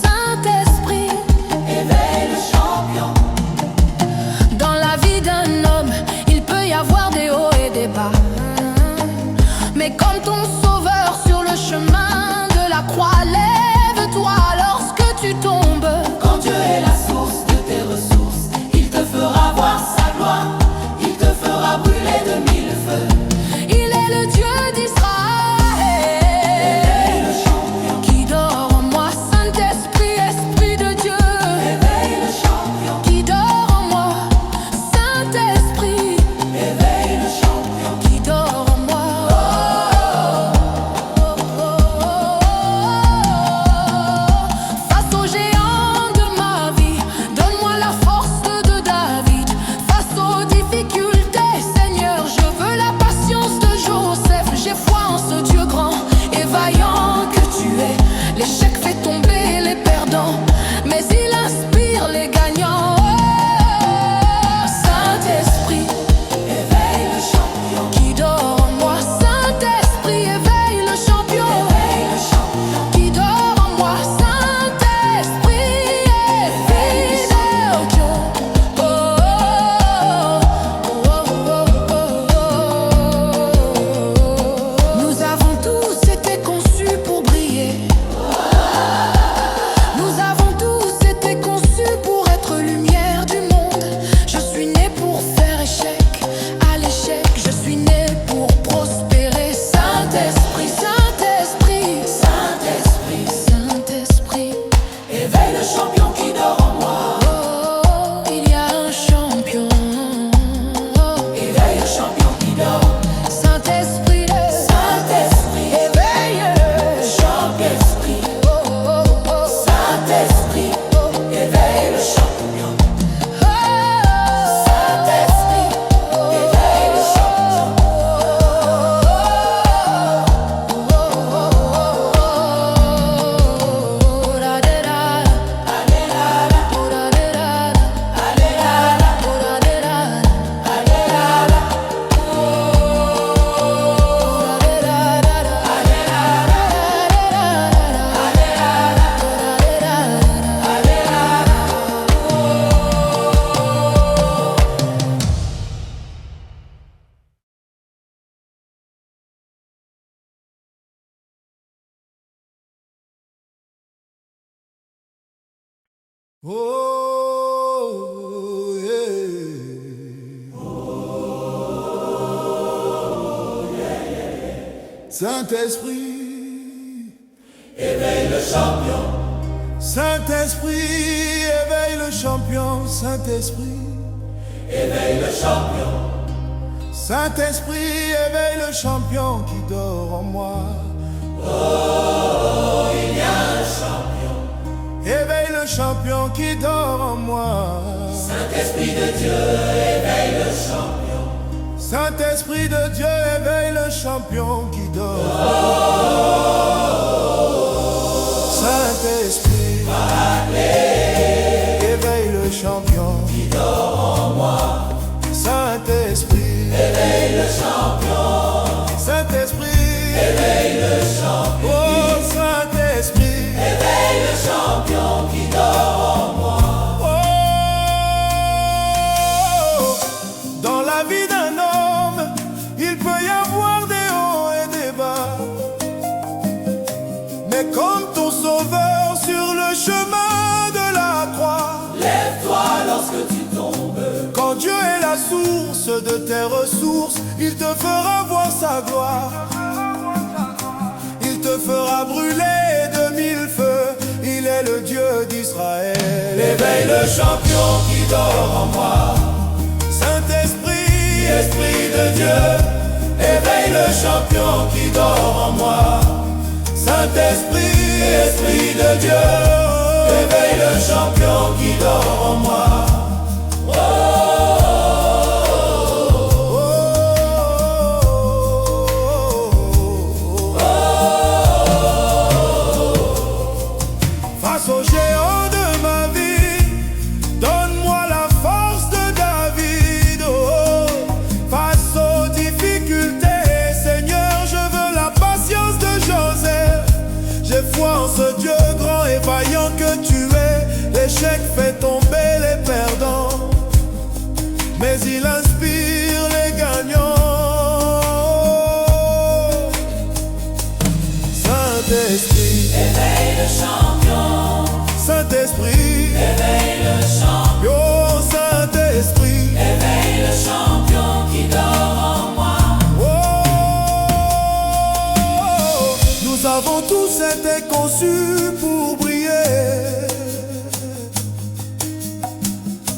Saint-Esprit, éveille le champion. dans la vie d'un homme, il peut y avoir des hauts et des bas. Mais comme ton sauveur sur le chemin de la croix, lève-toi lorsque tu tombes. Quand Dieu est la source de tes ressources, il te fera voir sa gloire. Il te fera brûler de mille feux. Il est le Dieu d'Israël. Éveille le champion qui dort en moi. Saint-Esprit, Esprit de Dieu, éveille le champion qui dort en moi. Saint-Esprit, éveille le champion qui dort en moi. Face aux géants de ma vie, donne-moi la force de David. Face aux difficultés, Seigneur, je veux la patience Oh, yeah. Saint-Esprit, Éveille le champion, Saint-Esprit, éveille le champion, Saint-Esprit, éveille le champion, Saint-Esprit, éveille le champion qui dort en moi. oh, il y a un champion, Éveille le champion qui dort en moi. Saint-Esprit de Dieu, éveille le champion, Saint-Esprit de Dieu, éveille le champion qui dort. Saint-Esprit, éveille le champion qui dort en moi, Saint-Esprit, éveille le champion, Saint-Esprit, éveille le champion, oh Saint-Esprit, éveille le champion qui dort en moi. oh, dans la vie d'un homme, il peut y avoir des hauts et des bas. Mais comme ton sauveur sur le chemin de la croix, Lève-toi lorsque tu tombes, quand Dieu est la source de tes ressources, il te fera voir sa gloire. Il te fera brûler de mille feux, il est le Dieu d'Israël. éveille le champion qui dort en moi, Saint-Esprit, Esprit de Dieu, éveille le champion qui dort en moi, Saint-Esprit, Esprit de Dieu, éveille le champion qui dort en moi. oh, face aux géants de ma vie, donne-moi la force de David. Oh, face aux difficultés, Seigneur, je veux la patience de Joseph. J'ai foi en ce Dieu grand et vaillant que tu es. L'échec fait tomber les perdants, mais il inspire les gagnants. Saint-Esprit, Éveille le champion, Saint-Esprit, éveille le champion, oh Saint-Esprit, éveille le champion qui dort en moi. oh, nous avons tous été conçus pour briller.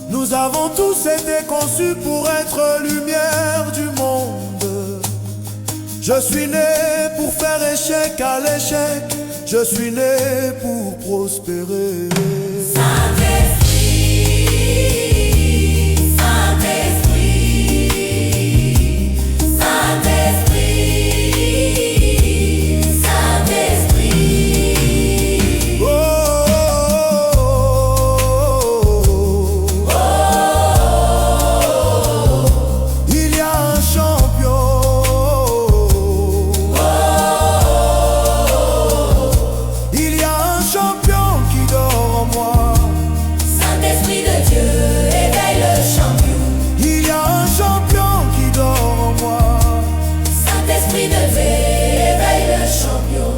Nous avons tous été conçus pour être lumière du monde. Je suis né pour faire échec à l'échec. Je suis né pour prospérer. Saint-Esprit, Saint-Esprit, Saint-Esprit, Saint-Esprit. Oh, il y a un champion. Il y a un champion qui dort en moi. Saint-Esprit de Dieu, éveille le champion, Il y a un champion qui dort en moi. Saint-Esprit de Dieu, éveille le champion,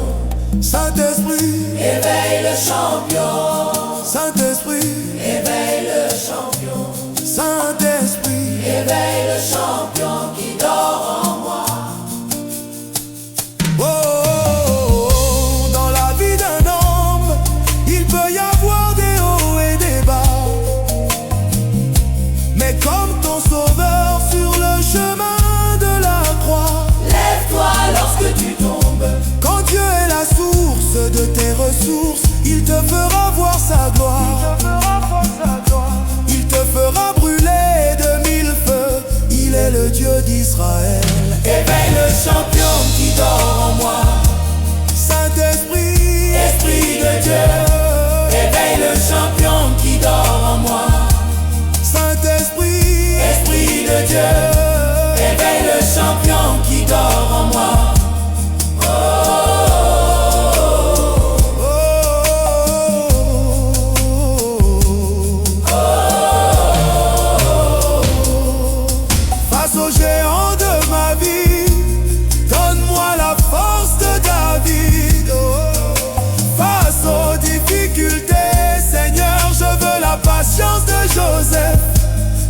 Saint-Esprit, éveille le champion, Saint-Esprit, éveille le champion, Saint-Esprit. éveille le champion qui dort en moi. Oh, dans la vie d'un homme, il peut y avoir des hauts et des bas. Mais comme ton sauveur sur le chemin de la croix, Lève-toi lorsque tu tombes, quand Dieu est la source de tes ressources, il te fera voir sa gloire. Il te fera brûler de mille feux, il est le Dieu d'Israël. éveille le champion qui dort en moi. Saint-Esprit, Esprit de Dieu, éveille le champion qui dort en moi. Saint-Esprit, Esprit de Dieu, éveille le champion qui dort en moi. oh, face aux géants de ma vie, donne-moi la force de David. Oh, face aux difficultés, Seigneur, je veux la Joseph.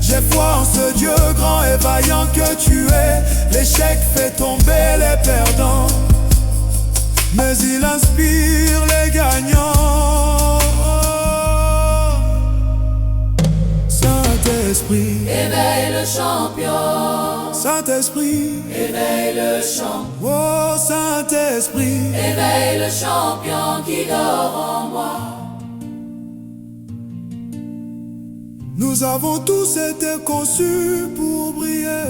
J'ai foi en ce Dieu grand et vaillant que tu es. L'échec fait tomber les perdants, mais il inspire les gagnants. Saint-Esprit, éveille le champion. Saint-Esprit, éveille le champion. Oh Saint-Esprit, éveille le champion qui dort en moi. Nous avons tous été conçus pour briller.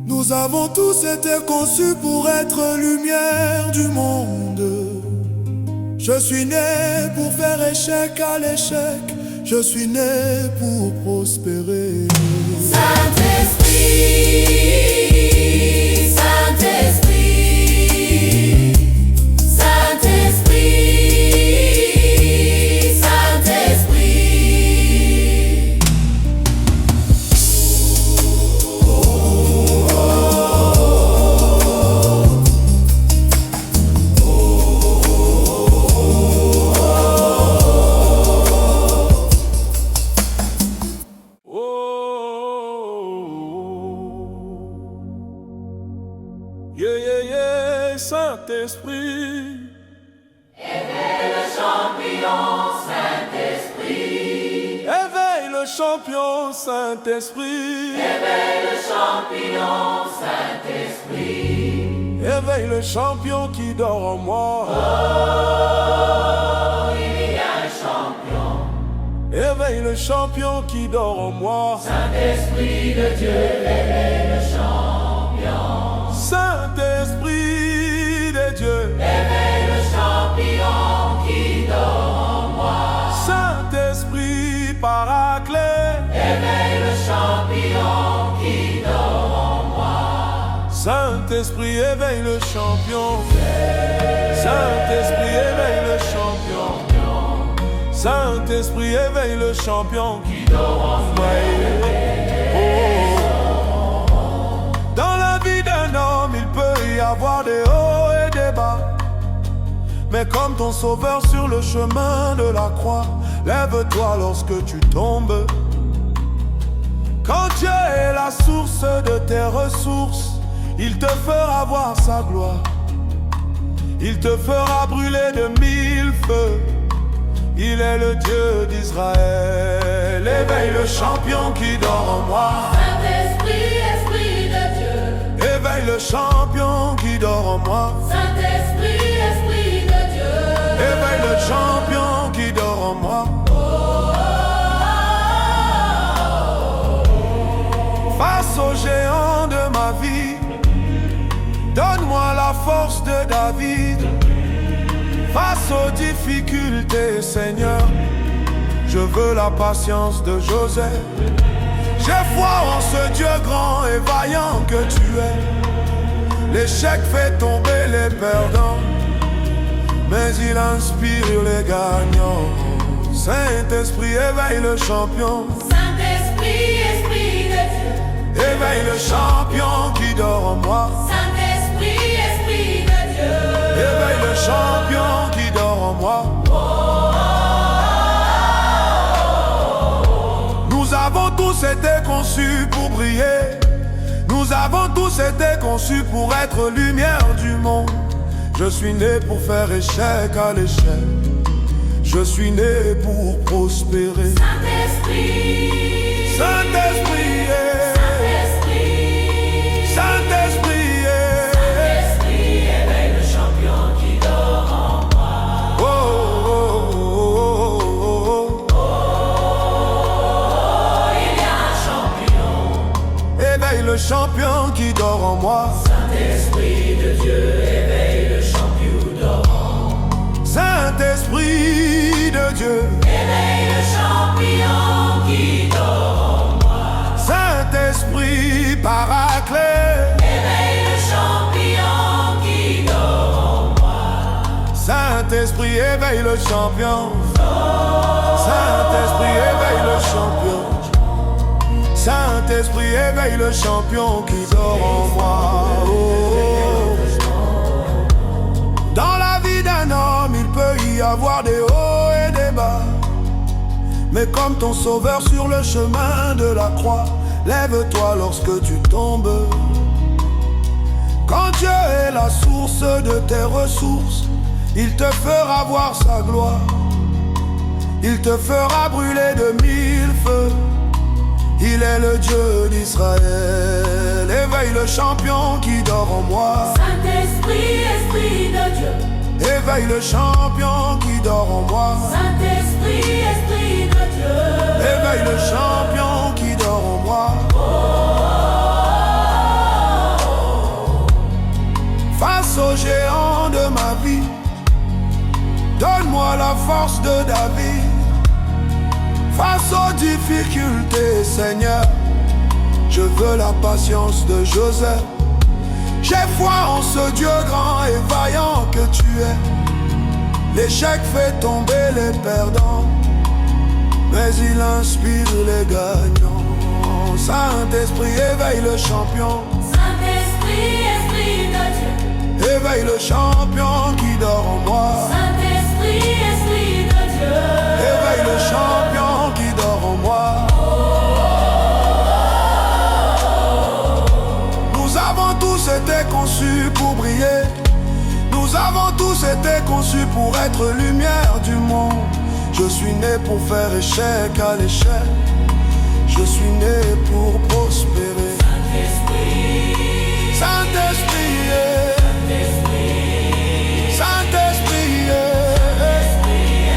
Nous avons tous été conçus pour être lumière du monde. Je suis né pour faire échec à l'échec. Je suis né pour prospérer. Saint-Esprit, Saint-Esprit, Saint-Esprit, Saint-Esprit. Saint-Esprit, éveille le champion, Saint-Esprit. éveille le champion, Saint-Esprit. Éveille le champion, Saint-Esprit. Éveille le champion qui dort en moi. Oh, il y a un champion. Éveille le champion qui dort en moi. Saint-Esprit de Dieu, éveille le champion. Saint-Esprit de Dieu, éveille le champion qui dort en moi. Saint-Esprit paraclet, éveille le champion qui dort en moi. Saint-Esprit éveille le champion. Saint-Esprit éveille le champion. Saint-Esprit éveille le champion qui dort en moi. Dans la vie d'un homme, il peut y avoir des hauts et des bas. Mais comme ton sauveur sur le chemin de la croix, lève-toi lorsque tu tombes. Quand Dieu est la source de tes ressources, il te fera voir sa gloire. Il te fera brûler de 1000 feux. Il est le Dieu d'Israël. Éveille le champion qui dort en moi. Saint-Esprit, Esprit de Dieu. Éveille le champion qui dort en moi. Saint-Esprit, Esprit de Dieu. Éveille le champion qui dort en moi. Face aux géants de ma vie, donne-moi la force de David. Face aux difficultés, Seigneur, je veux la patience de Joseph. J'ai foi en ce Dieu grand et vaillant que tu es. L'échec fait tomber les perdants, mais il inspire les gagnants. Saint-Esprit, éveille le champion. Saint-Esprit, Esprit de Dieu. Éveille le champion qui dort en moi. Saint-Esprit, Esprit de Dieu. Éveille le champion qui dort en moi. Nous avons tous été conçus pour briller. Nous avons tous été conçus pour être lumière du monde. Je suis né pour faire échec à l'échec. Je suis né pour prospérer. Saint-Esprit, Saint-Esprit, Saint-Esprit, Saint-Esprit, Saint-Esprit, éveille le champion qui dort en moi. oh, oh, oh, oh, oh. Oh, il y a un champion. Éveille le champion qui dort en moi. Saint-Esprit de Dieu, éveille le champion dort en moi. Saint-Esprit de Dieu, Éveille le champion qui dort en moi. Saint-Esprit paraclet, Éveille le champion qui dort en moi. Saint-Esprit éveille le champion. Saint-Esprit éveille le champion. Saint-Esprit éveille le champion qui dort en moi. Oh. Dans la vie d'un homme, il peut y avoir des hauts et des bas. mais comme ton sauveur sur le chemin de la croix. Lève-toi lorsque tu tombes. Quand Dieu est la source de tes ressources, il te fera voir sa gloire. Il te fera brûler de 1000 feux. Il est le Dieu d'Israël. Éveille le champion qui dort en moi. Saint-Esprit, Esprit de Dieu. Éveille le champion qui dort en moi. Saint-Esprit, Esprit de Dieu. Éveille le champion qui dort en moi. Face aux géants de ma vie, donne-moi la force de David. Face aux difficultés, Seigneur, je veux la patience de Joseph. J'ai foi en ce Dieu grand et vaillant que tu es. L'échec fait tomber les perdants, mais il inspire les gagnants. Saint-Esprit, éveille le champion. Saint-Esprit, Esprit de Dieu. Éveille le champion qui dort en moi. Saint-Esprit, Esprit de Dieu. Éveille le champion qui dort en moi. Nous avons tous été conçus pour briller. Nous avons tous été conçus pour être lumière du monde. Je suis né pour faire échec à l'échec. Je suis né pour prospérer. Saint-Esprit, Saint-Esprit, Saint-Esprit,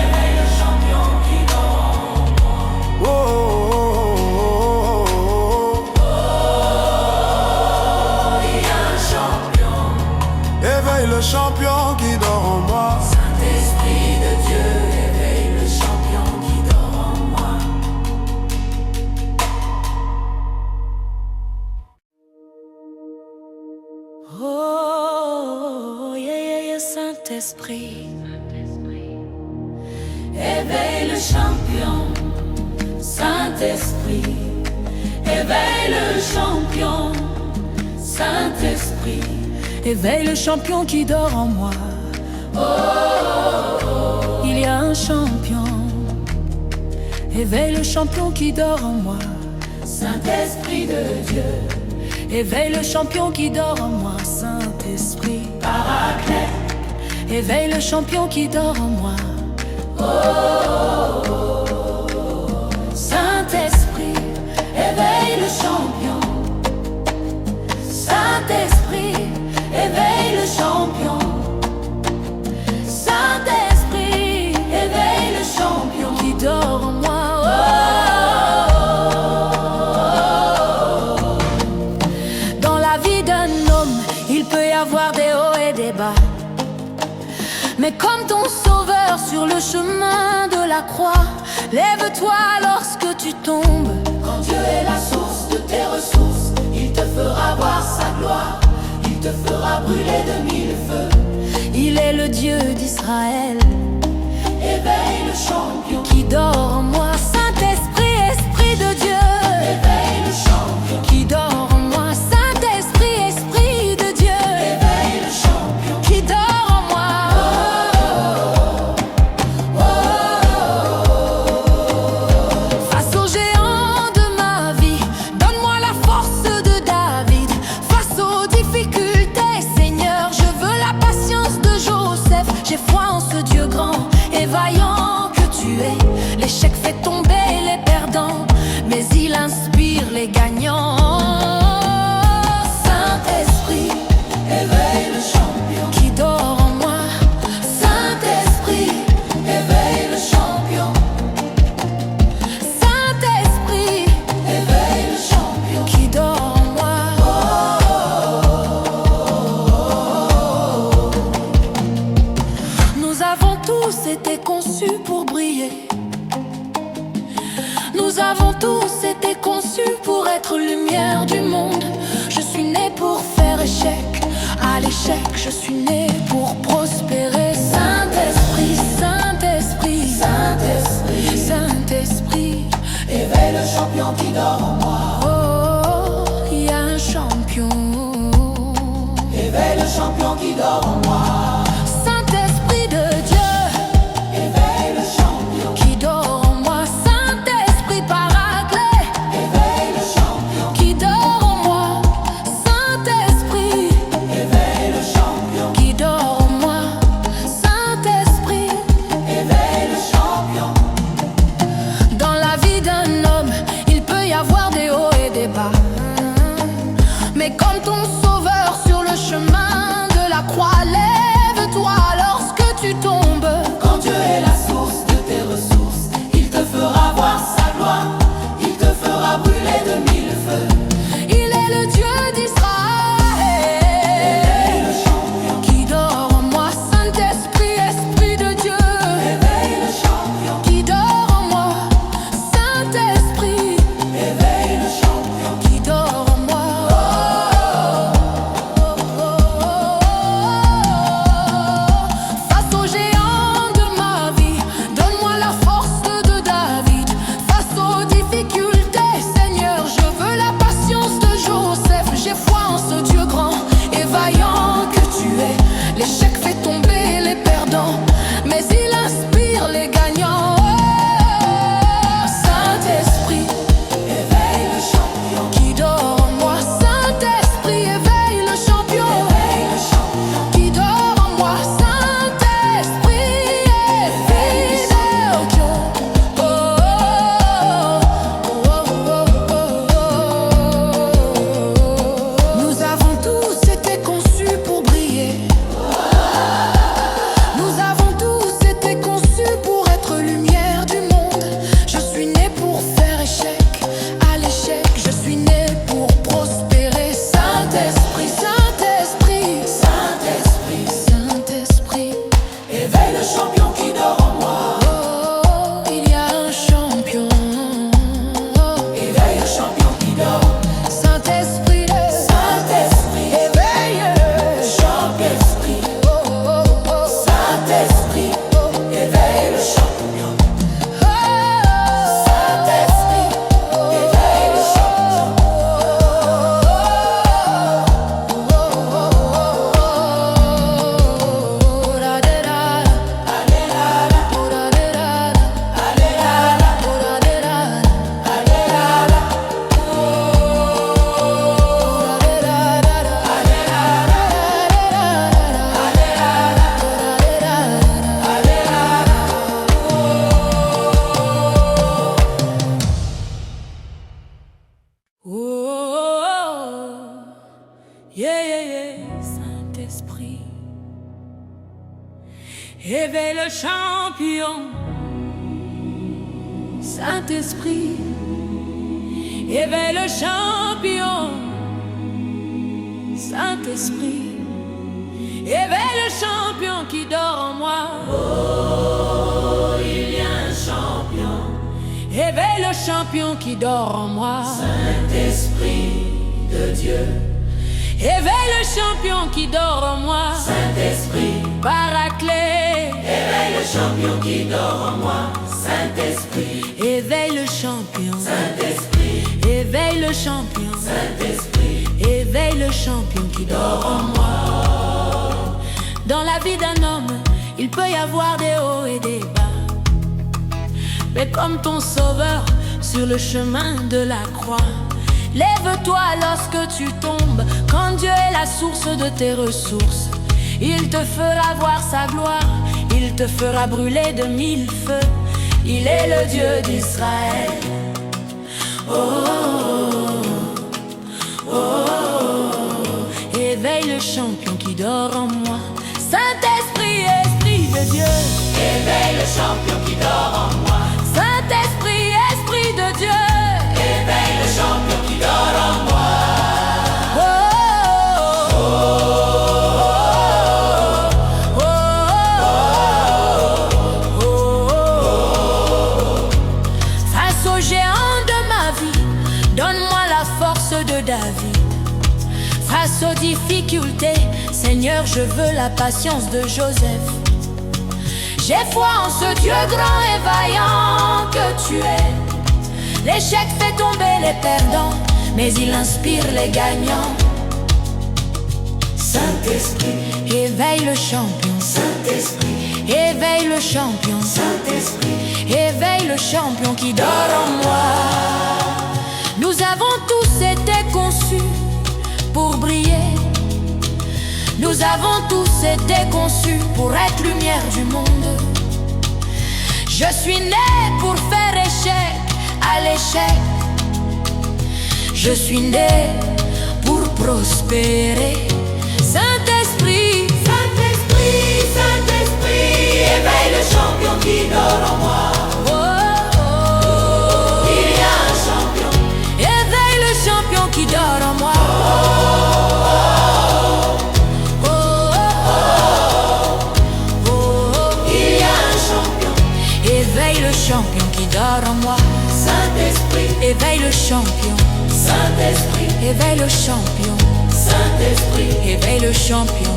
éveille le champion qui dort en moi. oh, oh, oh, oh. Il y a un champion. Éveille le champion qui dort en moi. Saint-Esprit de Dieu, éveille le champion qui dort en moi. Oh, yeah, yeah, yeah, Saint-Esprit. Éveille le champion, Saint-Esprit. Éveille le champion, Saint-Esprit. Éveille le champion qui dort en moi. Il y a un champion. Éveille le champion qui dort en moi. Saint-Esprit de Dieu, Éveille le champion qui dort en moi. Saint-Esprit. Paraclet. Éveille le champion qui dort en moi. Saint-Esprit, éveille le champion. Saint-Esprit, éveille le champion. Saint-Esprit, éveille le champion Qui dort en moi. Dans la vie d'un homme, il peut y avoir des hauts et des bas. Mais comme ton sauveur sur le chemin de la croix, lève-toi lorsque tu tombes. Quand Dieu est la source de tes ressources, il te fera voir sa gloire. Il te fera brûler de 1000 feux. Il est le Dieu d'Israël Éveille le champion, qui dort en moi. Saint-Esprit, Esprit de Dieu éveille le champion, qui dort en moi. Saint-Esprit, Esprit de Dieu éveille le champion. qui dort en moi. Face aux géants de ma vie, donne-moi la force de David. Face aux difficultés, Seigneur, je veux la patience de Joseph. J'ai foi en ce Dieu grand et vaillant que tu es. L'échec fait tomber les perdants, mais il inspire les gagnants. Saint-Esprit, éveille le champion. Qui dort en moi. Saint-Esprit, éveille le champion. Saint-Esprit, Éveille le champion. qui dort en moi. Nous avons tous été conçus pour briller. Nous avons tous été conçus pour être lumière du monde. Je suis né pour faire échec à l'échec. Je suis né pour prospérer. Saint-Esprit, Saint-Esprit, Saint-Esprit, Saint-Esprit. éveille le champion qui dort en moi. Oh, il y a un champion. Éveille le champion qui dort en moi. Saint-Esprit de Dieu Éveille le champion. qui dort en moi. Saint mais comme ton sauveur sur le chemin de la croix. Lève-toi lorsque tu tombes. Quand Dieu est la source de tes ressources, il te fera voir sa gloire, il te fera brûler de mille feux. Il est le Dieu d'Israël, Éveille le champion, qui dort en moi. Saint-Esprit, Esprit de Dieu, éveille le champion, qui dort en moi. Saint-Esprit, éveille le champion. qui dort en moi. Face aux géants de ma vie, donne-moi la force de David. Face aux difficultés, Seigneur, je veux la patience de Joseph. J'ai foi en ce Dieu grand et vaillant que tu es. L'échec fait tomber les perdants, mais il inspire les gagnants. Saint-Esprit, Éveille le champion, qui dort en moi. Saint-Esprit, éveille le champion, éveille le champion, qui dort en moi. Saint-Esprit, éveille le champion. Oh, oh, oh, oh. Nous avons tous été conçus pour briller. Nous avons tous été conçus pour être lumière du monde. Je suis né pour faire échec à l'échec. Je suis né pour prospérer. Saint-Esprit, Saint-Esprit, Saint-Esprit, Saint-Esprit. éveille le champion qui dort en moi. Oh, il y a un champion. Éveille le champion qui dort. Saint-Esprit, Saint-Esprit, éveille. Saint-Esprit, Oh, oh, oh. Saint-Esprit, éveille le champion. Oh. Saint-Esprit, éveille le champion. Oh, yeah, yeah, yeah. Saint-Esprit, éveille le champion. Saint-Esprit, éveille le champion. Saint-Esprit, éveille le champion qui dort en moi. Oh, il y a un champion, Éveille le champion qui dort en moi. Saint-Esprit de Dieu. Éveille le champion qui dort en moi. Saint-Esprit, Paraclet, éveille le champion qui dort en moi. Saint-Esprit, éveille le champion. Saint-Esprit, Éveille le champion. Saint-Esprit, Éveille le champion qui dort en moi. Dans la vie d'un homme, il peut y avoir des hauts et des bas. Mais comme ton sauveur sur le chemin de la croix, lève-toi lorsque tu tombes. Quand Dieu est la source de tes ressources, il te fera voir sa gloire, il te fera brûler de mille feux. Il est le Dieu d'Israël. Oh, oh, oh. Éveille le champion qui dort en moi. Saint-Esprit, Esprit de Dieu, éveille le champion qui dort en moi. Saint-Esprit, Esprit de Dieu, Éveille le champion qui dort en moi. oh, oh, oh, oh. Face aux géants de ma vie, donne-moi la force de David. Face aux difficultés, Seigneur, je veux la patience de Joseph. J'ai foi en ce Dieu grand et vaillant que tu es. L'échec fait tomber les perdants, mais il inspire les gagnants. Saint-Esprit, Éveille le champion. Saint-Esprit, Éveille le champion. Saint-Esprit, Éveille le champion qui dort en moi. Nous avons tous été conçus pour briller. Nous avons tous été conçus pour être lumière du monde. Je suis né pour faire échec à l'échec. Je suis né pour prospérer. Saint-Esprit, Saint-Esprit, Saint-Esprit, éveille le champion qui dort en moi. Il y a un champion. éveille le champion qui dort en moi. Il y a un champion. Éveille le champion qui dort en moi. Saint-Esprit, Éveille le champion. Saint-Esprit, Éveille le champion. Saint-Esprit, Éveille le champion.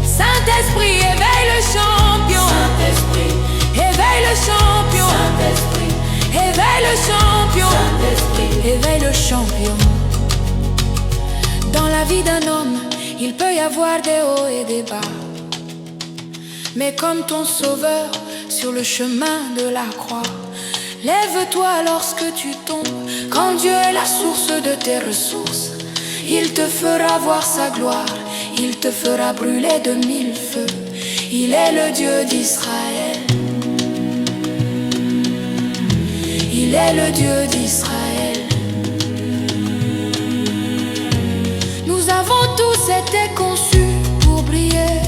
Saint-Esprit, éveille le champion. Saint-Esprit, Éveille le champion. Saint-Esprit, Éveille le champion. Saint-Esprit. Éveille le champion. Dans la vie d'un homme, il peut y avoir des hauts et des bas. Mais comme ton sauveur sur le chemin de la croix, lève-toi lorsque tu tombes. Quand Dieu est la source de tes ressources, il te fera voir sa gloire. Il te fera brûler de 1000 feux. Il est le Dieu d'Israël. Il est le Dieu d'Israël. Nous avons tous été conçus pour briller.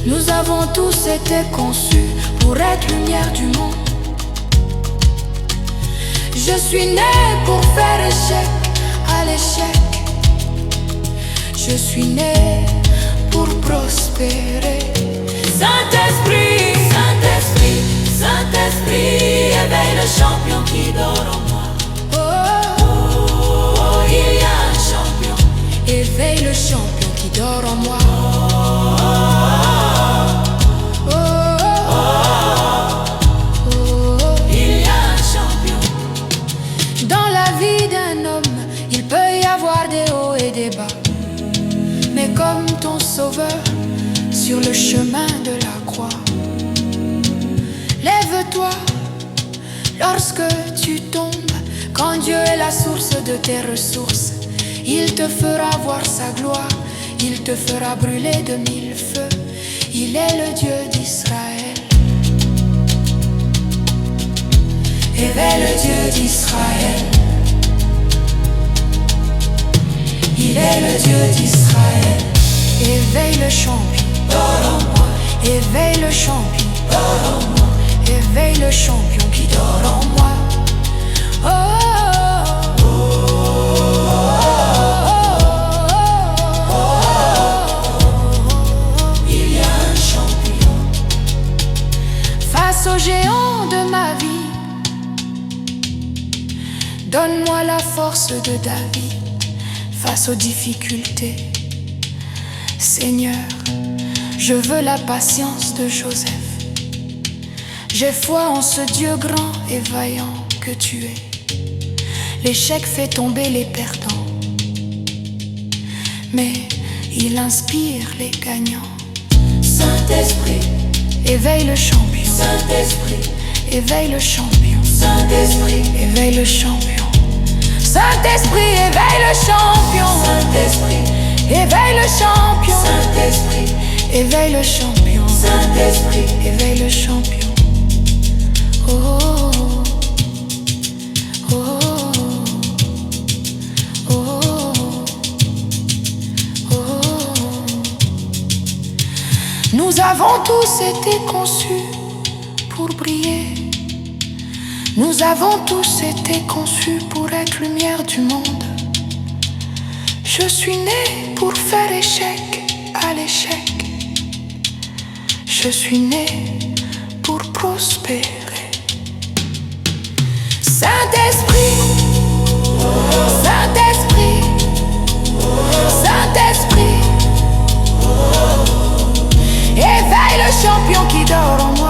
Nous avons tous été conçus pour être lumière du monde. Je suis né pour faire échec à l'échec. Je suis né pour prospérer. Saint-Esprit, Saint-Esprit, Saint-Esprit, éveille le champion qui dort en moi. oh, Il y a un champion. éveille le champion qui dort en moi. Il y a un champion. Dans la vie d'un homme, il peut y avoir des hauts et des bas. Mais comme ton sauveur sur le chemin de la croix, lève-toi lorsque tu tombes. Quand Dieu est la source de tes ressources, il te fera voir sa gloire. Il te fera brûler de 1000 feux. Il est le Dieu d'Israël. Éveille le Dieu d'Israël. Il est le Dieu d'Israël. Éveille le champion. Dors en moi. Éveille le champion. Dors en moi. Éveille le champion qui dort en moi. Il y a un champion. Face aux géants de ma vie, donne-moi la force de David. Face aux difficultés, Seigneur, je veux la patience de Joseph. J'ai foi en ce Dieu grand et vaillant que tu es. L'échec fait tomber les perdants, mais il inspire les gagnants. Saint-Esprit, Éveille le champion. Saint-Esprit, Éveille le champion. Saint-Esprit, Éveille le champion. Saint-Esprit, éveille le champion. Saint-Esprit, Éveille le champion. Saint-Esprit, Éveille le champion. Saint-Esprit. Éveille le champion. Oh, oh, oh, oh, oh. Nous avons tous été conçus pour briller. Nous avons tous été conçus pour être lumière du monde. Je suis né pour faire échec à l'échec. Je suis né pour prospérer. Saint-Esprit, Saint-Esprit, Saint-Esprit, éveille le champion qui dort en moi.